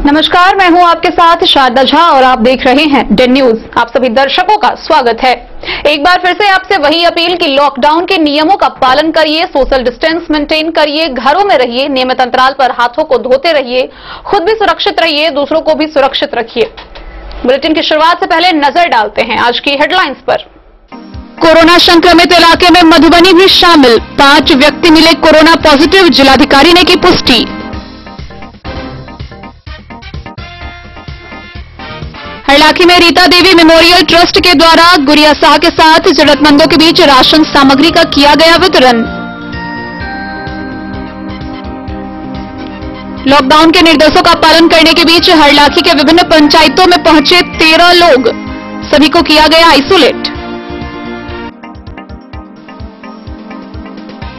नमस्कार, मैं हूं आपके साथ शारदा झा और आप देख रहे हैं डेन न्यूज। आप सभी दर्शकों का स्वागत है। एक बार फिर से आपसे वही अपील कि लॉकडाउन के नियमों का पालन करिए, सोशल डिस्टेंस मेंटेन करिए, घरों में रहिए, नियमित अंतराल पर हाथों को धोते रहिए, खुद भी सुरक्षित रहिए, दूसरों को भी सुरक्षित रखिए। बुलेटिन की शुरुआत से पहले नजर डालते हैं आज की हेडलाइंस पर। कोरोना संक्रमित इलाके में मधुबनी भी शामिल, 5 व्यक्ति मिले कोरोना पॉजिटिव, जिलाधिकारी ने की पुष्टि। हरलाखी में रीता देवी मेमोरियल ट्रस्ट के द्वारा गुड़िया शाह के साथ जरूरतमंदों के बीच राशन सामग्री का किया गया वितरण। लॉकडाउन के निर्देशों का पालन करने के बीच हरलाखी के विभिन्न पंचायतों में पहुंचे 13 लोग, सभी को किया गया आइसोलेट।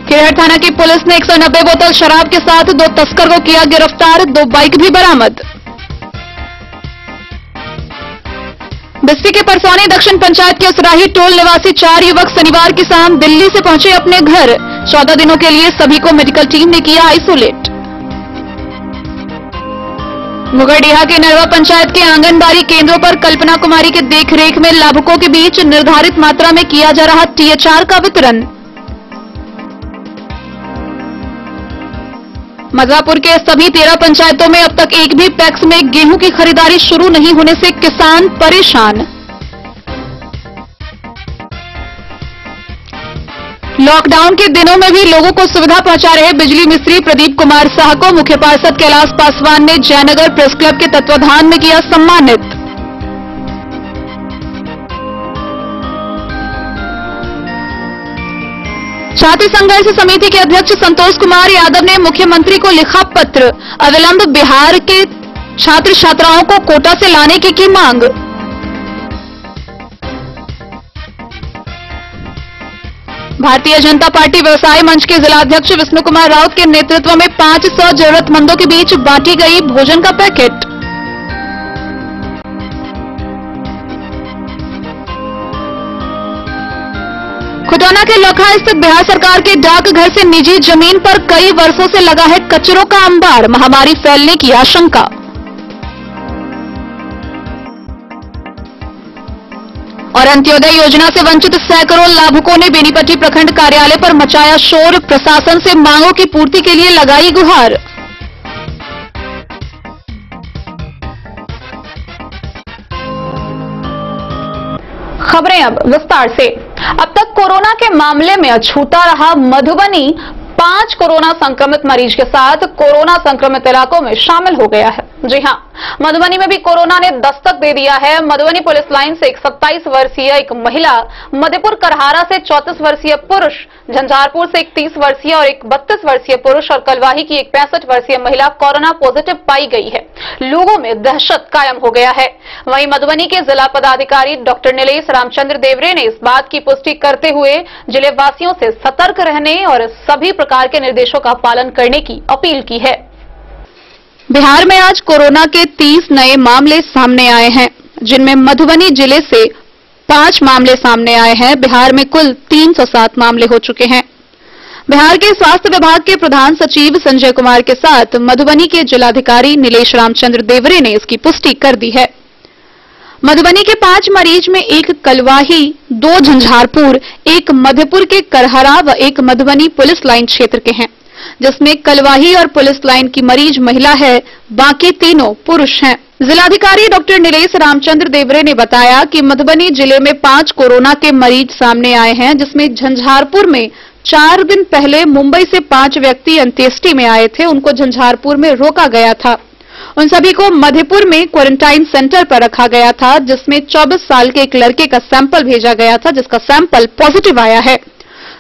खेहर थाना की पुलिस ने 190 बोतल शराब के साथ 2 तस्कर को किया गिरफ्तार, 2 बाइक भी बरामद। बस्ती के परसौनी दक्षिण पंचायत के उसराही टोल निवासी 4 युवक शनिवार की शाम दिल्ली से पहुंचे अपने घर। 14 दिनों के लिए सभी को मेडिकल टीम ने किया आइसोलेट। मुगरडीहा के नरवा पंचायत के आंगनबाड़ी केंद्रों पर कल्पना कुमारी के देखरेख में लाभुकों के बीच निर्धारित मात्रा में किया जा रहा THR का वितरण। मजापुर के सभी 13 पंचायतों में अब तक एक भी पैक्स में गेहूं की खरीदारी शुरू नहीं होने से किसान परेशान। लॉकडाउन के दिनों में भी लोगों को सुविधा पहुंचा रहे बिजली मिस्त्री प्रदीप कुमार शाह को मुख्य पार्षद कैलाश पासवान ने जयनगर प्रेस क्लब के तत्वाधान में किया सम्मानित। छात्र संघर्ष समिति के अध्यक्ष संतोष कुमार यादव ने मुख्यमंत्री को लिखा पत्र, अविलंब बिहार के छात्र छात्राओं को कोटा से लाने की मांग। भारतीय जनता पार्टी व्यवसाय मंच के जिलाध्यक्ष विष्णु कुमार राउत के नेतृत्व में 500 जरूरतमंदों के बीच बांटी गई भोजन का पैकेट। खुटौना के लोखा स्थित बिहार सरकार के डाकघर से निजी जमीन पर कई वर्षों से लगा है कचरों का अंबार, महामारी फैलने की आशंका। और अंत्योदय योजना से वंचित सैकड़ों लाभुकों ने बेनीपट्टी प्रखंड कार्यालय पर मचाया शोर, प्रशासन से मांगों की पूर्ति के लिए लगाई गुहार। खबरें अब विस्तार से। अब तक कोरोना के मामले में अछूता रहा मधुबनी 5 कोरोना संक्रमित मरीज के साथ कोरोना संक्रमित इलाकों में शामिल हो गया है। जी हां, मधुबनी में भी कोरोना ने दस्तक दे दिया है। मधुबनी पुलिस लाइन से एक 27 वर्षीय एक महिला, मधेपुर करहारा से 34 वर्षीय पुरुष, झंझारपुर से एक 30 वर्षीय और एक 32 वर्षीय पुरुष और कलवाही की एक 65 वर्षीय महिला कोरोना पॉजिटिव पाई गई है। लोगों में दहशत कायम हो गया है। वहीं मधुबनी के जिला पदाधिकारी डॉक्टर नीलेश रामचंद्र देवरे ने इस बात की पुष्टि करते हुए जिले वासियों से सतर्क रहने और सभी प्रकार के निर्देशों का पालन करने की अपील की है। बिहार में आज कोरोना के 30 नए मामले सामने आए हैं, जिनमें मधुबनी जिले से 5 मामले सामने आए हैं। बिहार में कुल 307 मामले हो चुके हैं। बिहार के स्वास्थ्य विभाग के प्रधान सचिव संजय कुमार के साथ मधुबनी के जिलाधिकारी नीलेश रामचंद्र देवरे ने इसकी पुष्टि कर दी है। मधुबनी के 5 मरीज में एक कलवाही, 2 झंझारपुर, एक मधेपुर के करहरा व एक मधुबनी पुलिस लाइन क्षेत्र के हैं, जिसमें कलवाही और पुलिस लाइन की मरीज महिला है, बाकी तीनों पुरुष हैं। जिलाधिकारी डॉक्टर नीलेश रामचंद्र देवरे ने बताया कि मधुबनी जिले में 5 कोरोना के मरीज सामने आए हैं, जिसमें झंझारपुर में 4 दिन पहले मुंबई से 5 व्यक्ति अंत्येष्टि में आए थे, उनको झंझारपुर में रोका गया था। उन सभी को मधेपुर में क्वारंटाइन सेंटर पर रखा गया था, जिसमें 24 साल के एक लड़के का सैंपल भेजा गया था, जिसका सैंपल पॉजिटिव आया है।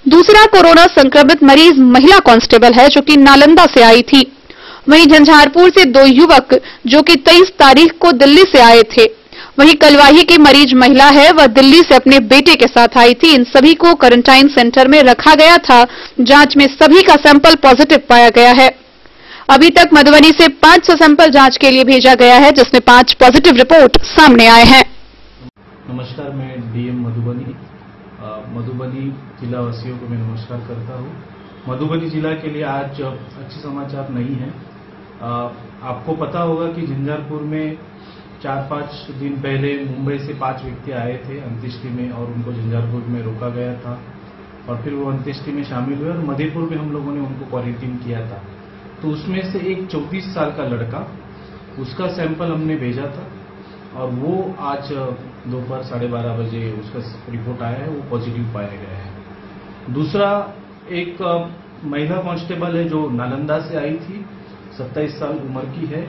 दूसरा कोरोना संक्रमित मरीज महिला कांस्टेबल है, जो कि नालंदा से आई थी। वहीं झंझारपुर से 2 युवक जो कि 23 तारीख को दिल्ली से आए थे। वहीं कलवाही की मरीज महिला है, वह दिल्ली से अपने बेटे के साथ आई थी। इन सभी को क्वारंटाइन सेंटर में रखा गया था। जांच में सभी का सैंपल पॉजिटिव पाया गया है। अभी तक मधुबनी से 500 सैंपल जांच के लिए भेजा गया है, जिसमें 5 पॉजिटिव रिपोर्ट सामने आए हैं। नमस्कार, मैं DM मधुबनी जिला वासियों को मैं नमस्कार करता हूँ। मधुबनी जिला के लिए आज अच्छे समाचार नहीं है। आपको पता होगा कि झंझारपुर में 4-5 दिन पहले मुंबई से 5 व्यक्ति आए थे अंत्येष्टि में और उनको झंझारपुर में रोका गया था और फिर वो अंत्येष्टि में शामिल हुए और मधेपुर में हम लोगों ने उनको क्वारंटीन किया था। तो उसमें से एक 34 साल का लड़का, उसका सैंपल हमने भेजा था और वो आज दोपहर 12:30 बजे उसका रिपोर्ट आया है, वो पॉजिटिव पाया गया है। दूसरा एक महिला कांस्टेबल है जो नालंदा से आई थी, 27 साल उम्र की है,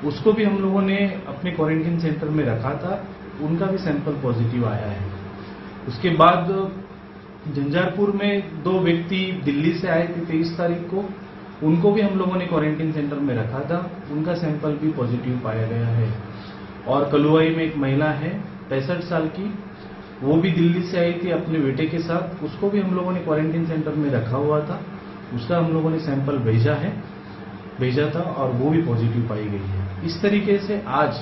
उसको भी हम लोगों ने अपने क्वारंटीन सेंटर में रखा था, उनका भी सैंपल पॉजिटिव आया है। उसके बाद झंझारपुर में 2 व्यक्ति दिल्ली से आए थे 23 तारीख को, उनको भी हम लोगों ने क्वारंटीन सेंटर में रखा था, उनका सैंपल भी पॉजिटिव पाया गया है। और कलुवाई में एक महिला है 65 साल की, वो भी दिल्ली से आई थी अपने बेटे के साथ, उसको भी हम लोगों ने क्वारंटीन सेंटर में रखा हुआ था, उसका हम लोगों ने सैंपल भेजा था और वो भी पॉजिटिव पाई गई है। इस तरीके से आज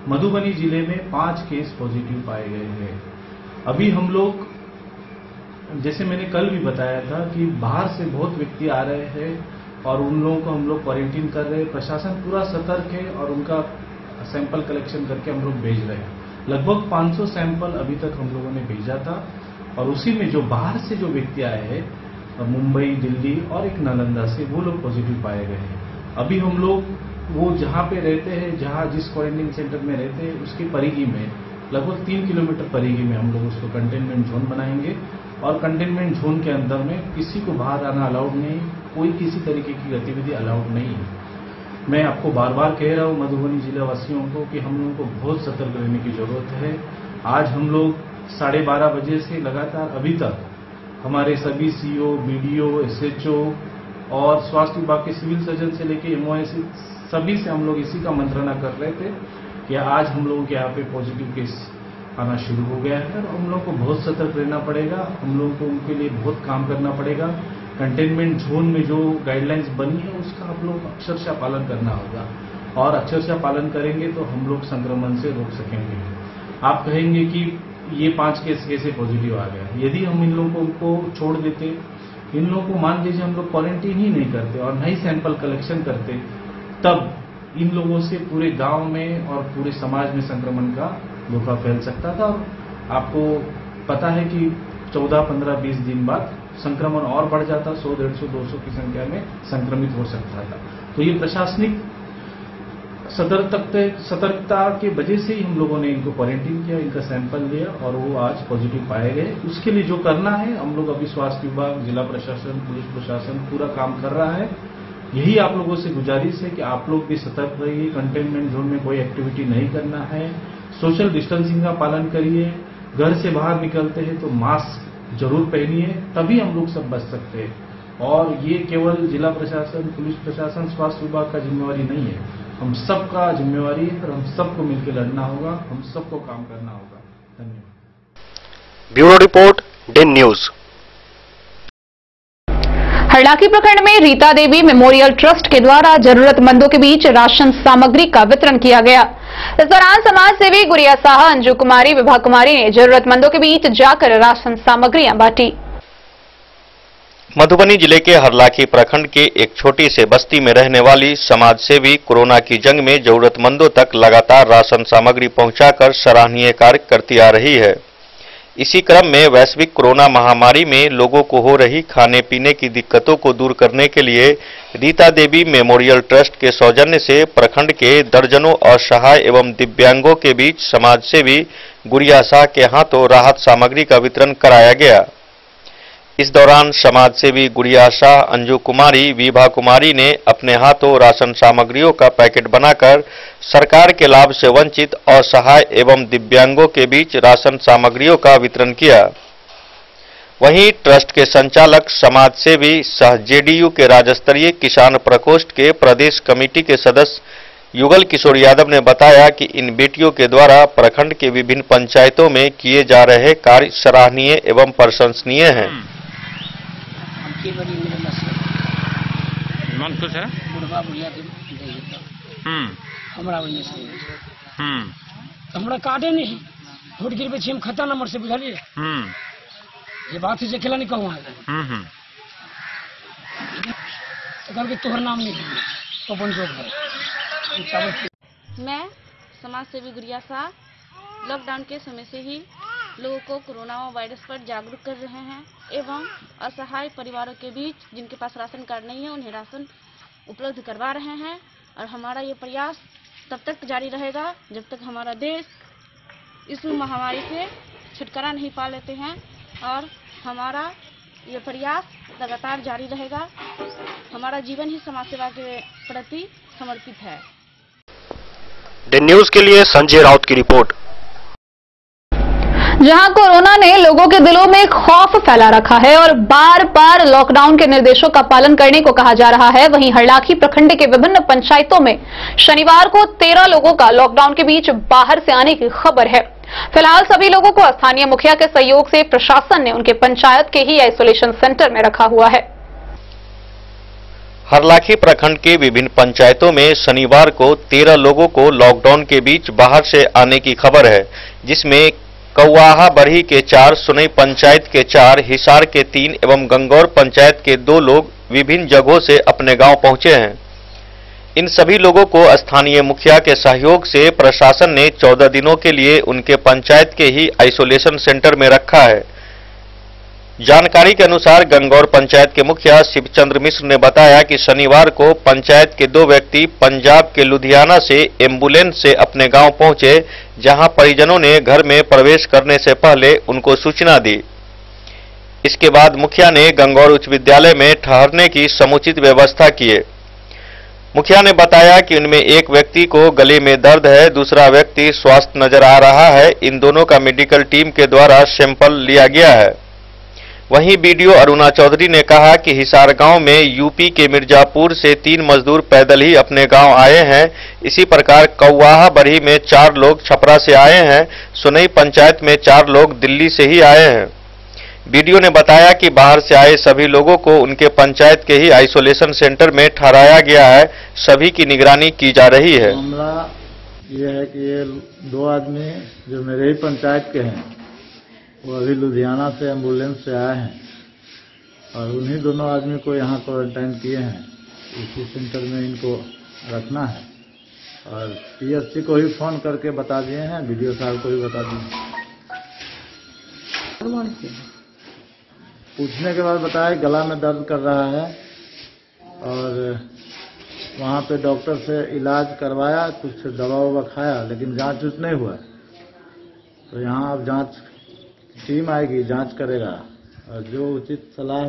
मधुबनी जिले में 5 केस पॉजिटिव पाए गए हैं। अभी हम लोग, जैसे मैंने कल भी बताया था कि बाहर से बहुत व्यक्ति आ रहे हैं और उन लोगों को हम लोग क्वारंटीन कर रहे हैं। प्रशासन पूरा सतर्क है और उनका सैंपल कलेक्शन करके हम लोग भेज रहे हैं। लगभग 500 सैंपल अभी तक हम लोगों ने भेजा था और उसी में जो बाहर से जो व्यक्ति आए हैं, मुंबई, दिल्ली और एक नालंदा से, वो लोग पॉजिटिव पाए गए हैं। अभी हम लोग वो जहां पे रहते हैं, जहां जिस क्वारंटीन सेंटर में रहते हैं, उसकी परिधि में लगभग 3 किलोमीटर परिधि में हम लोग उसको कंटेनमेंट जोन बनाएंगे और कंटेनमेंट जोन के अंदर में किसी को बाहर आना अलाउड नहीं, कोई किसी तरीके की गतिविधि अलाउड नहीं है। मैं आपको बार बार कह रहा हूं मधुबनी जिला वासियों को कि हम लोगों को बहुत सतर्क रहने की जरूरत है। आज हम लोग 12:30 बजे से लगातार अभी तक हमारे सभी सीओ, बीडीओ, एसएचओ और स्वास्थ्य विभाग के सिविल सर्जन से लेकर एमओएसी सभी से हम लोग इसी का मंत्रणा कर रहे थे कि आज हम लोगों के यहाँ पे पॉजिटिव केस आना शुरू हो गया है और हम लोगों को बहुत सतर्क रहना पड़ेगा। हम लोगों को उनके लिए बहुत काम करना पड़ेगा। कंटेनमेंट जोन में जो गाइडलाइंस बनी है उसका आप लोग अक्षरशः पालन करना होगा और अक्षरशः पालन करेंगे तो हम लोग संक्रमण से रोक सकेंगे। आप कहेंगे कि ये 5 केस कैसे पॉजिटिव आ गया। यदि हम इन लोगों को छोड़ देते, इन लोगों को मान लीजिए हम लोग क्वारंटीन ही नहीं करते और नहीं सैंपल कलेक्शन करते, तब इन लोगों से पूरे गांव में और पूरे समाज में संक्रमण का धोखा फैल सकता था। आपको पता है कि 14, 15, 20 दिन बाद संक्रमण और बढ़ जाता, 100, 150, 200 की संख्या में संक्रमित हो सकता था। तो ये प्रशासनिक सतर्कता के वजह से ही हम लोगों ने इनको क्वारंटीन किया, इनका सैंपल लिया और वो आज पॉजिटिव पाए गए। उसके लिए जो करना है हम लोग अभी स्वास्थ्य विभाग, जिला प्रशासन, पुलिस प्रशासन पूरा काम कर रहा है। यही आप लोगों से गुजारिश है कि आप लोग भी सतर्क रहिए, कंटेनमेंट जोन में कोई एक्टिविटी नहीं करना है, सोशल डिस्टेंसिंग का पालन करिए, घर से बाहर निकलते हैं तो मास्क जरूर पहनिए, तभी हम लोग सब बच सकते हैं। और ये केवल जिला प्रशासन, पुलिस प्रशासन, स्वास्थ्य विभाग का जिम्मेवारी नहीं है, हम सबका जिम्मेवारी है और हम सबको मिलकर लड़ना होगा, हम सबको काम करना होगा। धन्यवाद। Bureau report, Den news. Harlakhi प्रखंड में रीता देवी मेमोरियल ट्रस्ट के द्वारा जरूरतमंदों के बीच राशन सामग्री का वितरण किया गया। इस दौरान समाज सेवी गुड़िया साहा, अंजू कुमारी, विभा कुमारी ने जरूरतमंदों के बीच जाकर राशन सामग्रियां बांटी। मधुबनी जिले के हरलाखी प्रखंड के एक छोटी से बस्ती में रहने वाली समाज सेवी कोरोना की जंग में जरूरतमंदों तक लगातार राशन सामग्री पहुंचाकर सराहनीय कार्य करती आ रही है। इसी क्रम में वैश्विक कोरोना महामारी में लोगों को हो रही खाने पीने की दिक्कतों को दूर करने के लिए रीता देवी मेमोरियल ट्रस्ट के सौजन्य से प्रखंड के दर्जनों असहाय एवं दिव्यांगों के बीच समाज सेवी गुड़िया शाह के हाथों राहत सामग्री का वितरण कराया गया। इस दौरान समाज सेवी गुड़िया शाह, अंजू कुमारी, विभा कुमारी ने अपने हाथों राशन सामग्रियों का पैकेट बनाकर सरकार के लाभ से वंचित असहाय एवं दिव्यांगों के बीच राशन सामग्रियों का वितरण किया। वहीं ट्रस्ट के संचालक समाज सेवी सह जेडीयू के राज्य स्तरीय किसान प्रकोष्ठ के प्रदेश कमेटी के सदस्य युगल किशोर यादव ने बताया कि इन बेटियों के द्वारा प्रखंड के विभिन्न पंचायतों में किए जा रहे कार्य सराहनीय एवं प्रशंसनीय हैं। मन खुश है हमरा काटे नहीं वोट गिरबे छी हम खाता नंबर से बुझलिए ये बात से खेला नहीं कहूँ तो करके तोहर नाम नहीं तो अपन जोड़ है मैं समाज सेवी गुड़िया शाह लॉकडाउन के समय से ही लोगों को कोरोना वायरस पर जागरूक कर रहे हैं एवं असहाय परिवारों के बीच जिनके पास राशन कार्ड नहीं है उन्हें राशन उपलब्ध करवा रहे हैं। और हमारा ये प्रयास तब तक जारी रहेगा जब तक हमारा देश इस महामारी से छुटकारा नहीं पा लेते हैं और हमारा ये प्रयास लगातार जारी रहेगा। हमारा जीवन ही समाज सेवा के प्रति समर्पित है। द न्यूज के लिए संजय राउत की रिपोर्ट। जहां कोरोना ने लोगों के दिलों में खौफ फैला रखा है और बार बार लॉकडाउन के निर्देशों का पालन करने को कहा जा रहा है, वहीं हरलाखी प्रखंड के विभिन्न पंचायतों में शनिवार को 13 लोगों का लॉकडाउन के बीच बाहर से आने की खबर है। फिलहाल सभी लोगों को स्थानीय मुखिया के सहयोग से प्रशासन ने उनके पंचायत के ही आइसोलेशन सेंटर में रखा हुआ है। हरलाखी प्रखंड के विभिन्न पंचायतों में शनिवार को 13 लोगों को लॉकडाउन के बीच बाहर से आने की खबर है, जिसमें कौआहा बरही के 4, सुनई पंचायत के 4, हिसार के 3 एवं गंगौर पंचायत के 2 लोग विभिन्न जगहों से अपने गांव पहुंचे हैं। इन सभी लोगों को स्थानीय मुखिया के सहयोग से प्रशासन ने 14 दिनों के लिए उनके पंचायत के ही आइसोलेशन सेंटर में रखा है। जानकारी के अनुसार गंगौर पंचायत के मुखिया शिवचंद्र मिश्र ने बताया कि शनिवार को पंचायत के 2 व्यक्ति पंजाब के लुधियाना से एम्बुलेंस से अपने गांव पहुंचे, जहां परिजनों ने घर में प्रवेश करने से पहले उनको सूचना दी। इसके बाद मुखिया ने गंगौर उच्च विद्यालय में ठहरने की समुचित व्यवस्था की। मुखिया ने बताया कि उनमें एक व्यक्ति को गले में दर्द है, दूसरा व्यक्ति स्वस्थ नजर आ रहा है। इन दोनों का मेडिकल टीम के द्वारा सैंपल लिया गया है। वहीं बीडीओ अरुणा चौधरी ने कहा कि हिसार गांव में यूपी के मिर्जापुर से 3 मजदूर पैदल ही अपने गांव आए हैं। इसी प्रकार कौआहा बरही में 4 लोग छपरा से आए हैं। सुनई पंचायत में 4 लोग दिल्ली से ही आए हैं। बीडीओ ने बताया कि बाहर से आए सभी लोगों को उनके पंचायत के ही आइसोलेशन सेंटर में ठहराया गया है। सभी की निगरानी की जा रही है। मामला ये है कि ये 2 आदमी जो मेरे ही पंचायत के हैं वो अभी लुधियाना से एम्बुलेंस से आए हैं और उन्हीं दोनों आदमी को यहाँ क्वारंटाइन किए हैं। इसी सेंटर में इनको रखना है और पीएससी को ही फोन करके बता दिए हैं, बीडीओ साहब को भी बता दिए। पूछने के बाद बताया गला में दर्द कर रहा है और वहाँ पे डॉक्टर से इलाज करवाया, कुछ दवा ववा खाया, लेकिन जांच उच नहीं हुआ। तो यहाँ अब जांच टीम आएगी, जांच करेगा और जो उचित सलाह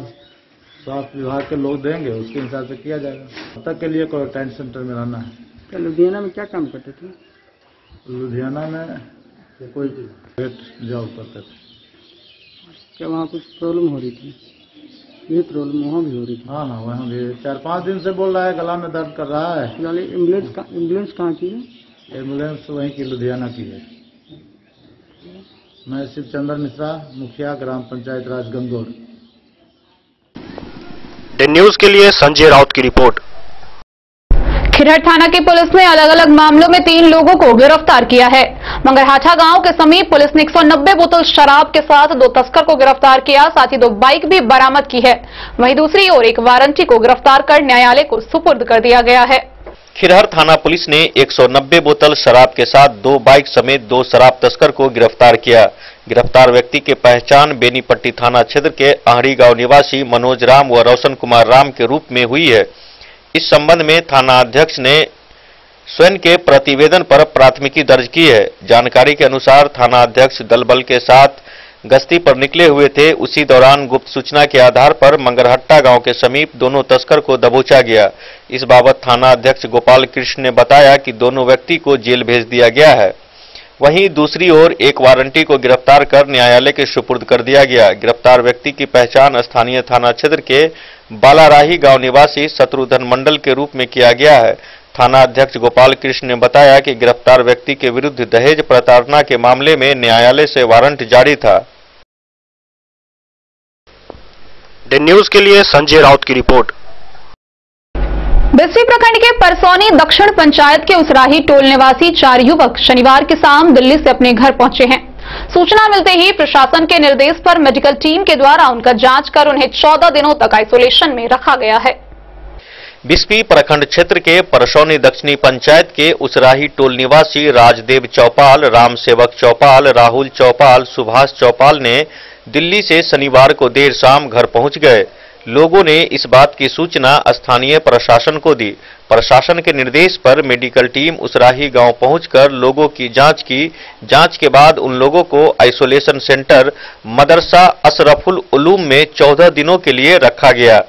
स्वास्थ्य विभाग के लोग देंगे उसके हिसाब से किया जाएगा। अब तक के लिए क्वारंटाइन सेंटर में रहना है। क्या लुधियाना में क्या काम करते थे? लुधियाना में कोई पेट जॉब करते थे। क्या वहाँ कुछ प्रॉब्लम हो रही थी? ये प्रॉब्लम वहाँ भी हो रही थी? हाँ, वहाँ भी 4-5 दिन से बोल रहा है, गला में दर्द कर रहा है। एम्बुलेंस कहाँ की है? एम्बुलेंस वहीं की लुधियाना की है। मैं शिवचंद्र मिश्रा, मुखिया ग्राम पंचायत राज गंगौर। द न्यूज के लिए संजय राउत की रिपोर्ट। खिरहर थाना की पुलिस ने अलग अलग मामलों में 3 लोगों को गिरफ्तार किया है। मंगरहाटा गांव के समीप पुलिस ने 190 बोतल शराब के साथ 2 तस्कर को गिरफ्तार किया, साथ ही 2 बाइक भी बरामद की है। वहीं दूसरी ओर एक वारंटी को गिरफ्तार कर न्यायालय को सुपुर्द कर दिया गया है। खिरहर थाना पुलिस ने 190 बोतल शराब के साथ 2 बाइक समेत 2 शराब तस्कर को गिरफ्तार किया। गिरफ्तार व्यक्ति की पहचान बेनीपट्टी थाना क्षेत्र के आहरी गांव निवासी मनोज राम व रोशन कुमार राम के रूप में हुई है। इस संबंध में थाना अध्यक्ष ने स्वयं के प्रतिवेदन पर प्राथमिकी दर्ज की है। जानकारी के अनुसार थाना अध्यक्ष दल बल के साथ गश्ती पर निकले हुए थे। उसी दौरान गुप्त सूचना के आधार पर मंगरहट्टा गांव के समीप दोनों तस्कर को दबोचा गया। इस बाबत थाना अध्यक्ष गोपाल कृष्ण ने बताया कि दोनों व्यक्ति को जेल भेज दिया गया है। वहीं दूसरी ओर एक वारंटी को गिरफ्तार कर न्यायालय के सुपुर्द कर दिया गया। गिरफ्तार व्यक्ति की पहचान स्थानीय थाना क्षेत्र के बालाराही गांव निवासी शत्रुघ्न मंडल के रूप में किया गया है। थाना अध्यक्ष गोपाल कृष्ण ने बताया कि गिरफ्तार व्यक्ति के विरुद्ध दहेज प्रताड़ना के मामले में न्यायालय से वारंट जारी था। द न्यूज के लिए संजय राउत की रिपोर्ट। बिस्फी प्रखंड के परसौनी दक्षिण पंचायत के उसराही टोल निवासी 4 युवक शनिवार की शाम दिल्ली से अपने घर पहुंचे हैं। सूचना मिलते ही प्रशासन के निर्देश पर मेडिकल टीम के द्वारा उनका जांच कर उन्हें 14 दिनों तक आइसोलेशन में रखा गया है। बिस्पी प्रखंड क्षेत्र के परसौनी दक्षिणी पंचायत के उसराही टोल निवासी राजदेव चौपाल, रामसेवक चौपाल, राहुल चौपाल, सुभाष चौपाल ने दिल्ली से शनिवार को देर शाम घर पहुंच गए। लोगों ने इस बात की सूचना स्थानीय प्रशासन को दी। प्रशासन के निर्देश पर मेडिकल टीम उसराही गांव पहुंचकर लोगों की जांच की। जांच के बाद उन लोगों को आइसोलेशन सेंटर मदरसा अशरफुल उलूम में 14 दिनों के लिए रखा गया।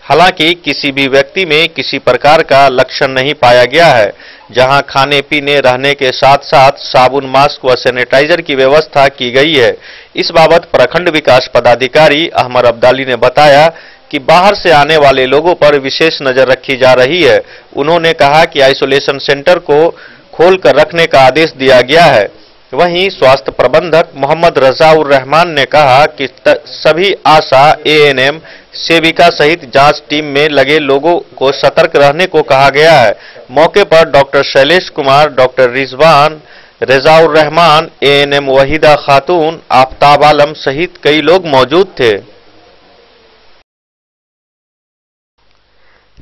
हालांकि किसी भी व्यक्ति में किसी प्रकार का लक्षण नहीं पाया गया है। जहां खाने पीने रहने के साथ साथ साबुन, मास्क व सैनिटाइजर की व्यवस्था की गई है। इस बाबत प्रखंड विकास पदाधिकारी अहमद अब्दाली ने बताया कि बाहर से आने वाले लोगों पर विशेष नजर रखी जा रही है। उन्होंने कहा कि आइसोलेशन सेंटर को खोलकर रखने का आदेश दिया गया है। वहीं स्वास्थ्य प्रबंधक मोहम्मद रजाउर रहमान ने कहा कि सभी आशा, एएनएम, सेविका सहित जांच टीम में लगे लोगों को सतर्क रहने को कहा गया है। मौके पर doctor Shailesh Kumar, doctor Rizwan, Razaur Rahman, ANM Waheeda Khatoon, Aftab आलम सहित कई लोग मौजूद थे।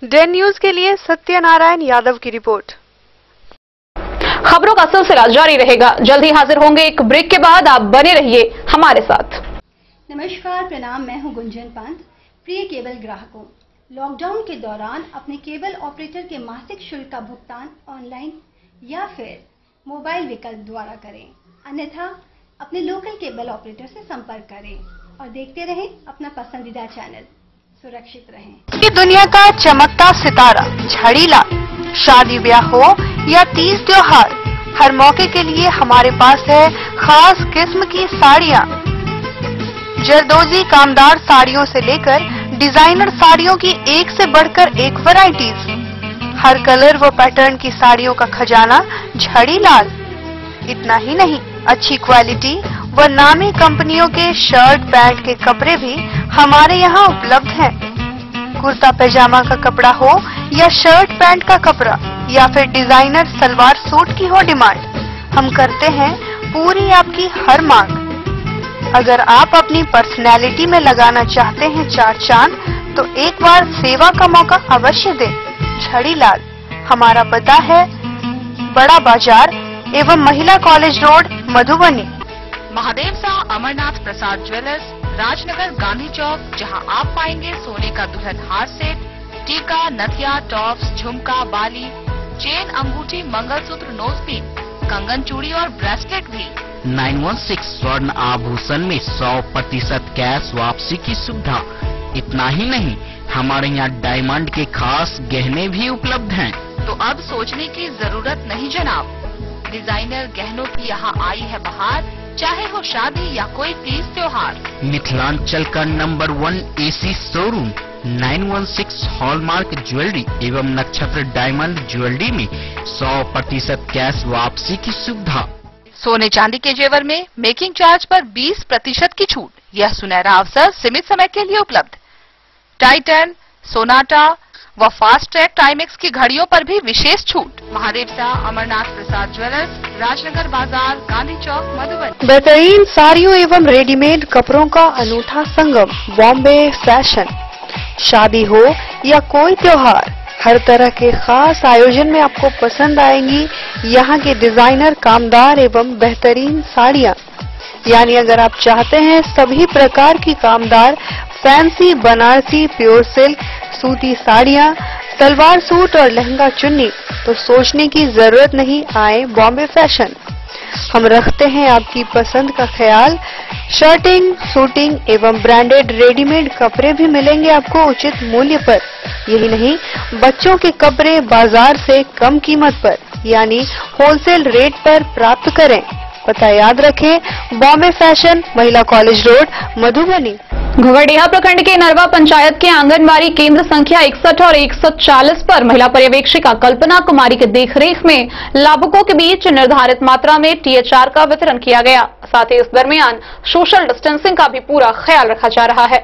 डे न्यूज के लिए सत्यनारायण यादव की रिपोर्ट। खबरों का सिलसिला जारी रहेगा। जल्द ही हाजिर होंगे एक ब्रेक के बाद। आप बने रहिए हमारे साथ। नमस्कार, प्रणाम। मैं हूं गुंजन पंत। प्रिय केबल ग्राहकों, लॉकडाउन के दौरान अपने केबल ऑपरेटर के मासिक शुल्क का भुगतान ऑनलाइन या फिर मोबाइल विकल्प द्वारा करें, अन्यथा अपने लोकल केबल ऑपरेटर से संपर्क करें और देखते रहें अपना पसंदीदा चैनल। सुरक्षित रहें। ये दुनिया का चमकता सितारा झाड़ीलाल, शादी ब्याह हो या तीज त्योहार, हर मौके के लिए हमारे पास है खास किस्म की साड़ियाँ। जरदोजी कामदार साड़ियों से लेकर डिजाइनर साड़ियों की एक से बढ़कर एक वैरायटीज, हर कलर व पैटर्न की साड़ियों का खजाना झाड़ीलाल। इतना ही नहीं, अच्छी क्वालिटी व नामी कंपनियों के शर्ट पैंट के कपड़े भी हमारे यहाँ उपलब्ध हैं। कुर्ता पैजामा का कपड़ा हो या शर्ट पैंट का कपड़ा या फिर डिजाइनर सलवार सूट की हो डिमांड, हम करते हैं पूरी आपकी हर मांग। अगर आप अपनी पर्सनैलिटी में लगाना चाहते हैं चार चांद, तो एक बार सेवा का मौका अवश्य दें। झाड़ीलाल, हमारा पता है बड़ा बाजार एवं महिला कॉलेज रोड, मधुबनी। महादेव शाह अमरनाथ प्रसाद ज्वेलर्स, राजनगर, गांधी चौक, जहां आप पाएंगे सोने का दुल्हन हार सेट, टीका, नथिया, टॉप्स, झुमका, बाली, चेन, अंगूठी, मंगलसूत्र, नोजपिन, कंगन, चूड़ी और ब्रेसलेट भी। 916 स्वर्ण आभूषण में 100% कैश वापसी की सुविधा। इतना ही नहीं, हमारे यहाँ डायमंड के खास गहने भी उपलब्ध हैं। तो अब सोचने की जरूरत नहीं जनाब, डिजाइनर गहनों की यहाँ आई है बहार। चाहे हो शादी या कोई तीज त्योहार, मिथिलांचल का number 1 AC showroom 916 hallmark jewellery एवं नक्षत्र डायमंड ज्वेलरी में 100% कैश वापसी की सुविधा। सोने चांदी के जेवर में मेकिंग चार्ज पर 20% की छूट। यह सुनहरा अवसर सीमित समय के लिए उपलब्ध। टाइटन, सोनाटा व फास्ट ट्रैक टाइमेक्स की घड़ियों पर भी विशेष छूट। महादेव शाह अमरनाथ प्रसाद ज्वेलर्स, राजनगर बाजार, गांधी चौक, मधुबनी। बेहतरीन साड़ियों एवं रेडीमेड कपड़ों का अनूठा संगम, बॉम्बे फैशन। शादी हो या कोई त्योहार, हर तरह के खास आयोजन में आपको पसंद आएंगी यहाँ के डिजाइनर, कामदार एवं बेहतरीन साड़ियाँ। यानी अगर आप चाहते हैं सभी प्रकार की कामदार, फैंसी, बनारसी, प्योर सिल्क, सूती साड़ियाँ, सलवार सूट और लहंगा चुन्नी, तो सोचने की जरूरत नहीं, आए बॉम्बे फैशन। हम रखते हैं आपकी पसंद का ख्याल। शर्टिंग, सूटिंग एवं ब्रांडेड रेडीमेड कपड़े भी मिलेंगे आपको उचित मूल्य पर। यही नहीं, बच्चों के कपड़े बाजार से कम कीमत पर यानी होलसेल रेट पर प्राप्त करें। पता याद रखें, बॉम्बे फैशन, महिला कॉलेज रोड, मधुबनी। घोघड़िया प्रखंड के नरवा पंचायत के आंगनबाड़ी केंद्र संख्या 61 और 140 पर महिला पर्यवेक्षिका कल्पना कुमारी के देखरेख में लाभुकों के बीच निर्धारित मात्रा में THR का वितरण किया गया। साथ ही इस दरमियान सोशल डिस्टेंसिंग का भी पूरा ख्याल रखा जा रहा है।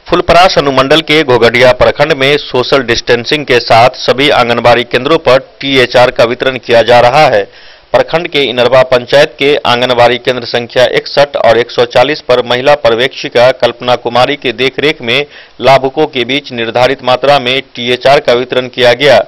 फुलपरास अनुमंडल के घोघड़िया प्रखंड में सोशल डिस्टेंसिंग के साथ सभी आंगनबाड़ी केंद्रों पर THR का वितरण किया जा रहा है। प्रखंड के इनरवा पंचायत के आंगनबाड़ी केंद्र संख्या 61 और 140 पर महिला पर्यवेक्षिका कल्पना कुमारी के देखरेख में लाभुकों के बीच निर्धारित मात्रा में THR का वितरण किया गया।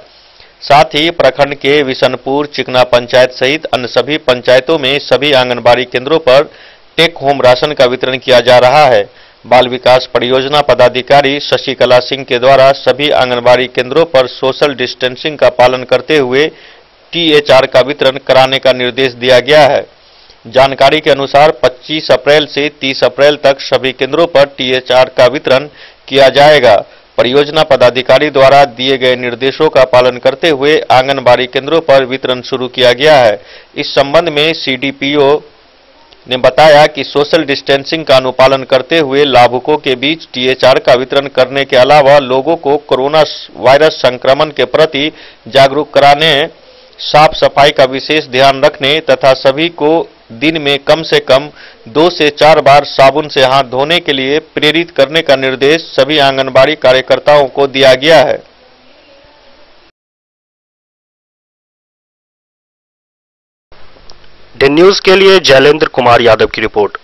साथ ही प्रखंड के विशनपुर, चिकना पंचायत सहित अन्य सभी पंचायतों में सभी आंगनबाड़ी केंद्रों पर टेक होम राशन का वितरण किया जा रहा है। बाल विकास परियोजना पदाधिकारी शशिकला सिंह के द्वारा सभी आंगनबाड़ी केंद्रों पर सोशल डिस्टेंसिंग का पालन करते हुए THR का वितरण कराने का निर्देश दिया गया है। जानकारी के अनुसार 25 अप्रैल से 30 अप्रैल तक सभी केंद्रों पर THR का वितरण किया जाएगा। परियोजना पदाधिकारी द्वारा दिए गए निर्देशों का पालन करते हुए आंगनबाड़ी केंद्रों पर वितरण शुरू किया गया है। इस संबंध में CDPO ने बताया कि सोशल डिस्टेंसिंग का अनुपालन करते हुए लाभुकों के बीच THR का वितरण करने के अलावा लोगों को कोरोना वायरस संक्रमण के प्रति जागरूक कराने, साफ सफाई का विशेष ध्यान रखने तथा सभी को दिन में कम से कम 2 से 4 बार साबुन से हाथ धोने के लिए प्रेरित करने का निर्देश सभी आंगनबाड़ी कार्यकर्ताओं को दिया गया है। द न्यूज के लिए जैलेंद्र कुमार यादव की रिपोर्ट।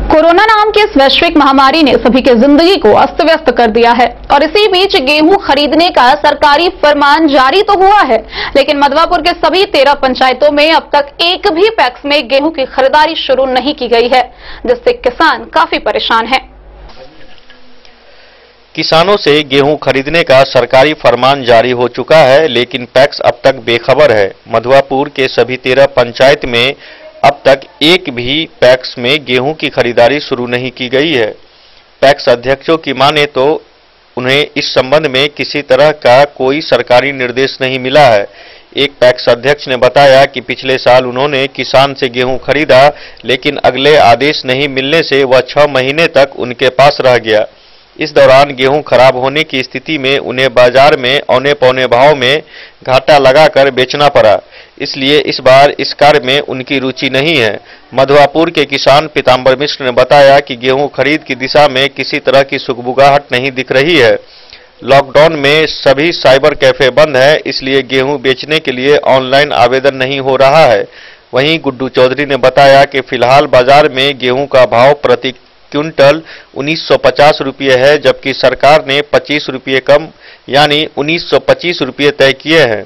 कोरोना नाम की इस वैश्विक महामारी ने सभी की जिंदगी को अस्त व्यस्त कर दिया है और इसी बीच गेहूं खरीदने का सरकारी फरमान जारी तो हुआ है, लेकिन मधवापुर के सभी 13 पंचायतों में अब तक एक भी पैक्स में गेहूं की खरीदारी शुरू नहीं की गई है, जिससे किसान काफी परेशान हैं। किसानों से गेहूं खरीदने का सरकारी फरमान जारी हो चुका है, लेकिन पैक्स अब तक बेखबर है। मधवापुर के सभी 13 पंचायत में अब तक एक भी पैक्स में गेहूं की खरीदारी शुरू नहीं की गई है। पैक्स अध्यक्षों की माने तो उन्हें इस संबंध में किसी तरह का कोई सरकारी निर्देश नहीं मिला है। एक पैक्स अध्यक्ष ने बताया कि पिछले साल उन्होंने किसान से गेहूं खरीदा, लेकिन अगले आदेश नहीं मिलने से वह 6 महीने तक उनके पास रह गया। इस दौरान गेहूं खराब होने की स्थिति में उन्हें बाजार में औने पौने भाव में घाटा लगाकर बेचना पड़ा, इसलिए इस बार इस कार्य में उनकी रुचि नहीं है। मधवापुर के किसान पीताम्बर मिश्र ने बताया कि गेहूं खरीद की दिशा में किसी तरह की सुगबुगाहट नहीं दिख रही है। लॉकडाउन में सभी साइबर कैफे बंद है, इसलिए गेहूं बेचने के लिए ऑनलाइन आवेदन नहीं हो रहा है। वहीं गुड्डू चौधरी ने बताया कि फिलहाल बाजार में गेहूं का भाव प्रति क्विंटल 1950 रुपये है, जबकि सरकार ने 25 रुपये कम यानी 1925 रुपये तय किए हैं,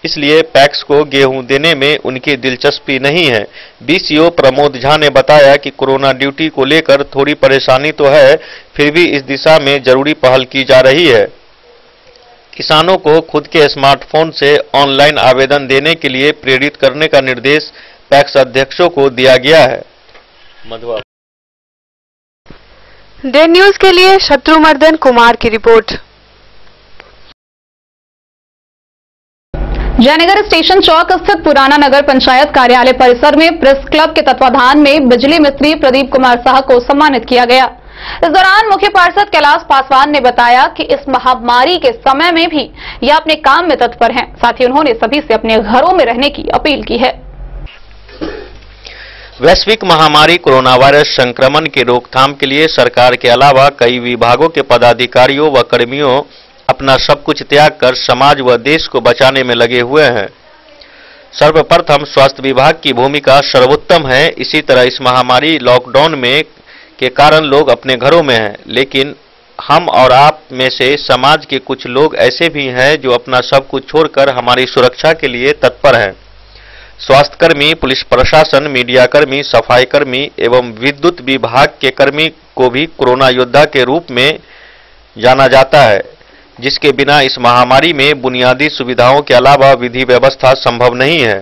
इसलिए पैक्स को गेहूं देने में उनकी दिलचस्पी नहीं है। BCO प्रमोद झा ने बताया कि कोरोना ड्यूटी को लेकर थोड़ी परेशानी तो है, फिर भी इस दिशा में जरूरी पहल की जा रही है। किसानों को खुद के स्मार्टफोन से ऑनलाइन आवेदन देने के लिए प्रेरित करने का निर्देश पैक्स अध्यक्षों को दिया गया है। मधुआ डे न्यूज के लिए शत्रुमर्दन कुमार की रिपोर्ट। जयनगर स्टेशन चौक स्थित पुराना नगर पंचायत कार्यालय परिसर में प्रेस क्लब के तत्वाधान में बिजली मिस्त्री प्रदीप कुमार साह को सम्मानित किया गया। इस दौरान मुख्य पार्षद कैलाश पासवान ने बताया कि इस महामारी के समय में भी यह अपने काम में तत्पर हैं। साथ ही उन्होंने सभी से अपने घरों में रहने की अपील की है। वैश्विक महामारी कोरोना वायरस संक्रमण के रोकथाम के लिए सरकार के अलावा कई विभागों के पदाधिकारियों व कर्मियों अपना सब कुछ त्याग कर समाज व देश को बचाने में लगे हुए हैं। सर्वप्रथम स्वास्थ्य विभाग की भूमिका सर्वोत्तम है। इसी तरह इस महामारी लॉकडाउन में के कारण लोग अपने घरों में हैं, लेकिन हम और आप में से समाज के कुछ लोग ऐसे भी हैं जो अपना सब कुछ छोड़कर हमारी सुरक्षा के लिए तत्पर हैं। स्वास्थ्यकर्मी, पुलिस प्रशासन, मीडियाकर्मी, सफाई कर्मी एवं विद्युत विभाग के कर्मी को भी कोरोना योद्धा के रूप में जाना जाता है, जिसके बिना इस महामारी में बुनियादी सुविधाओं के अलावा विधि व्यवस्था संभव नहीं है।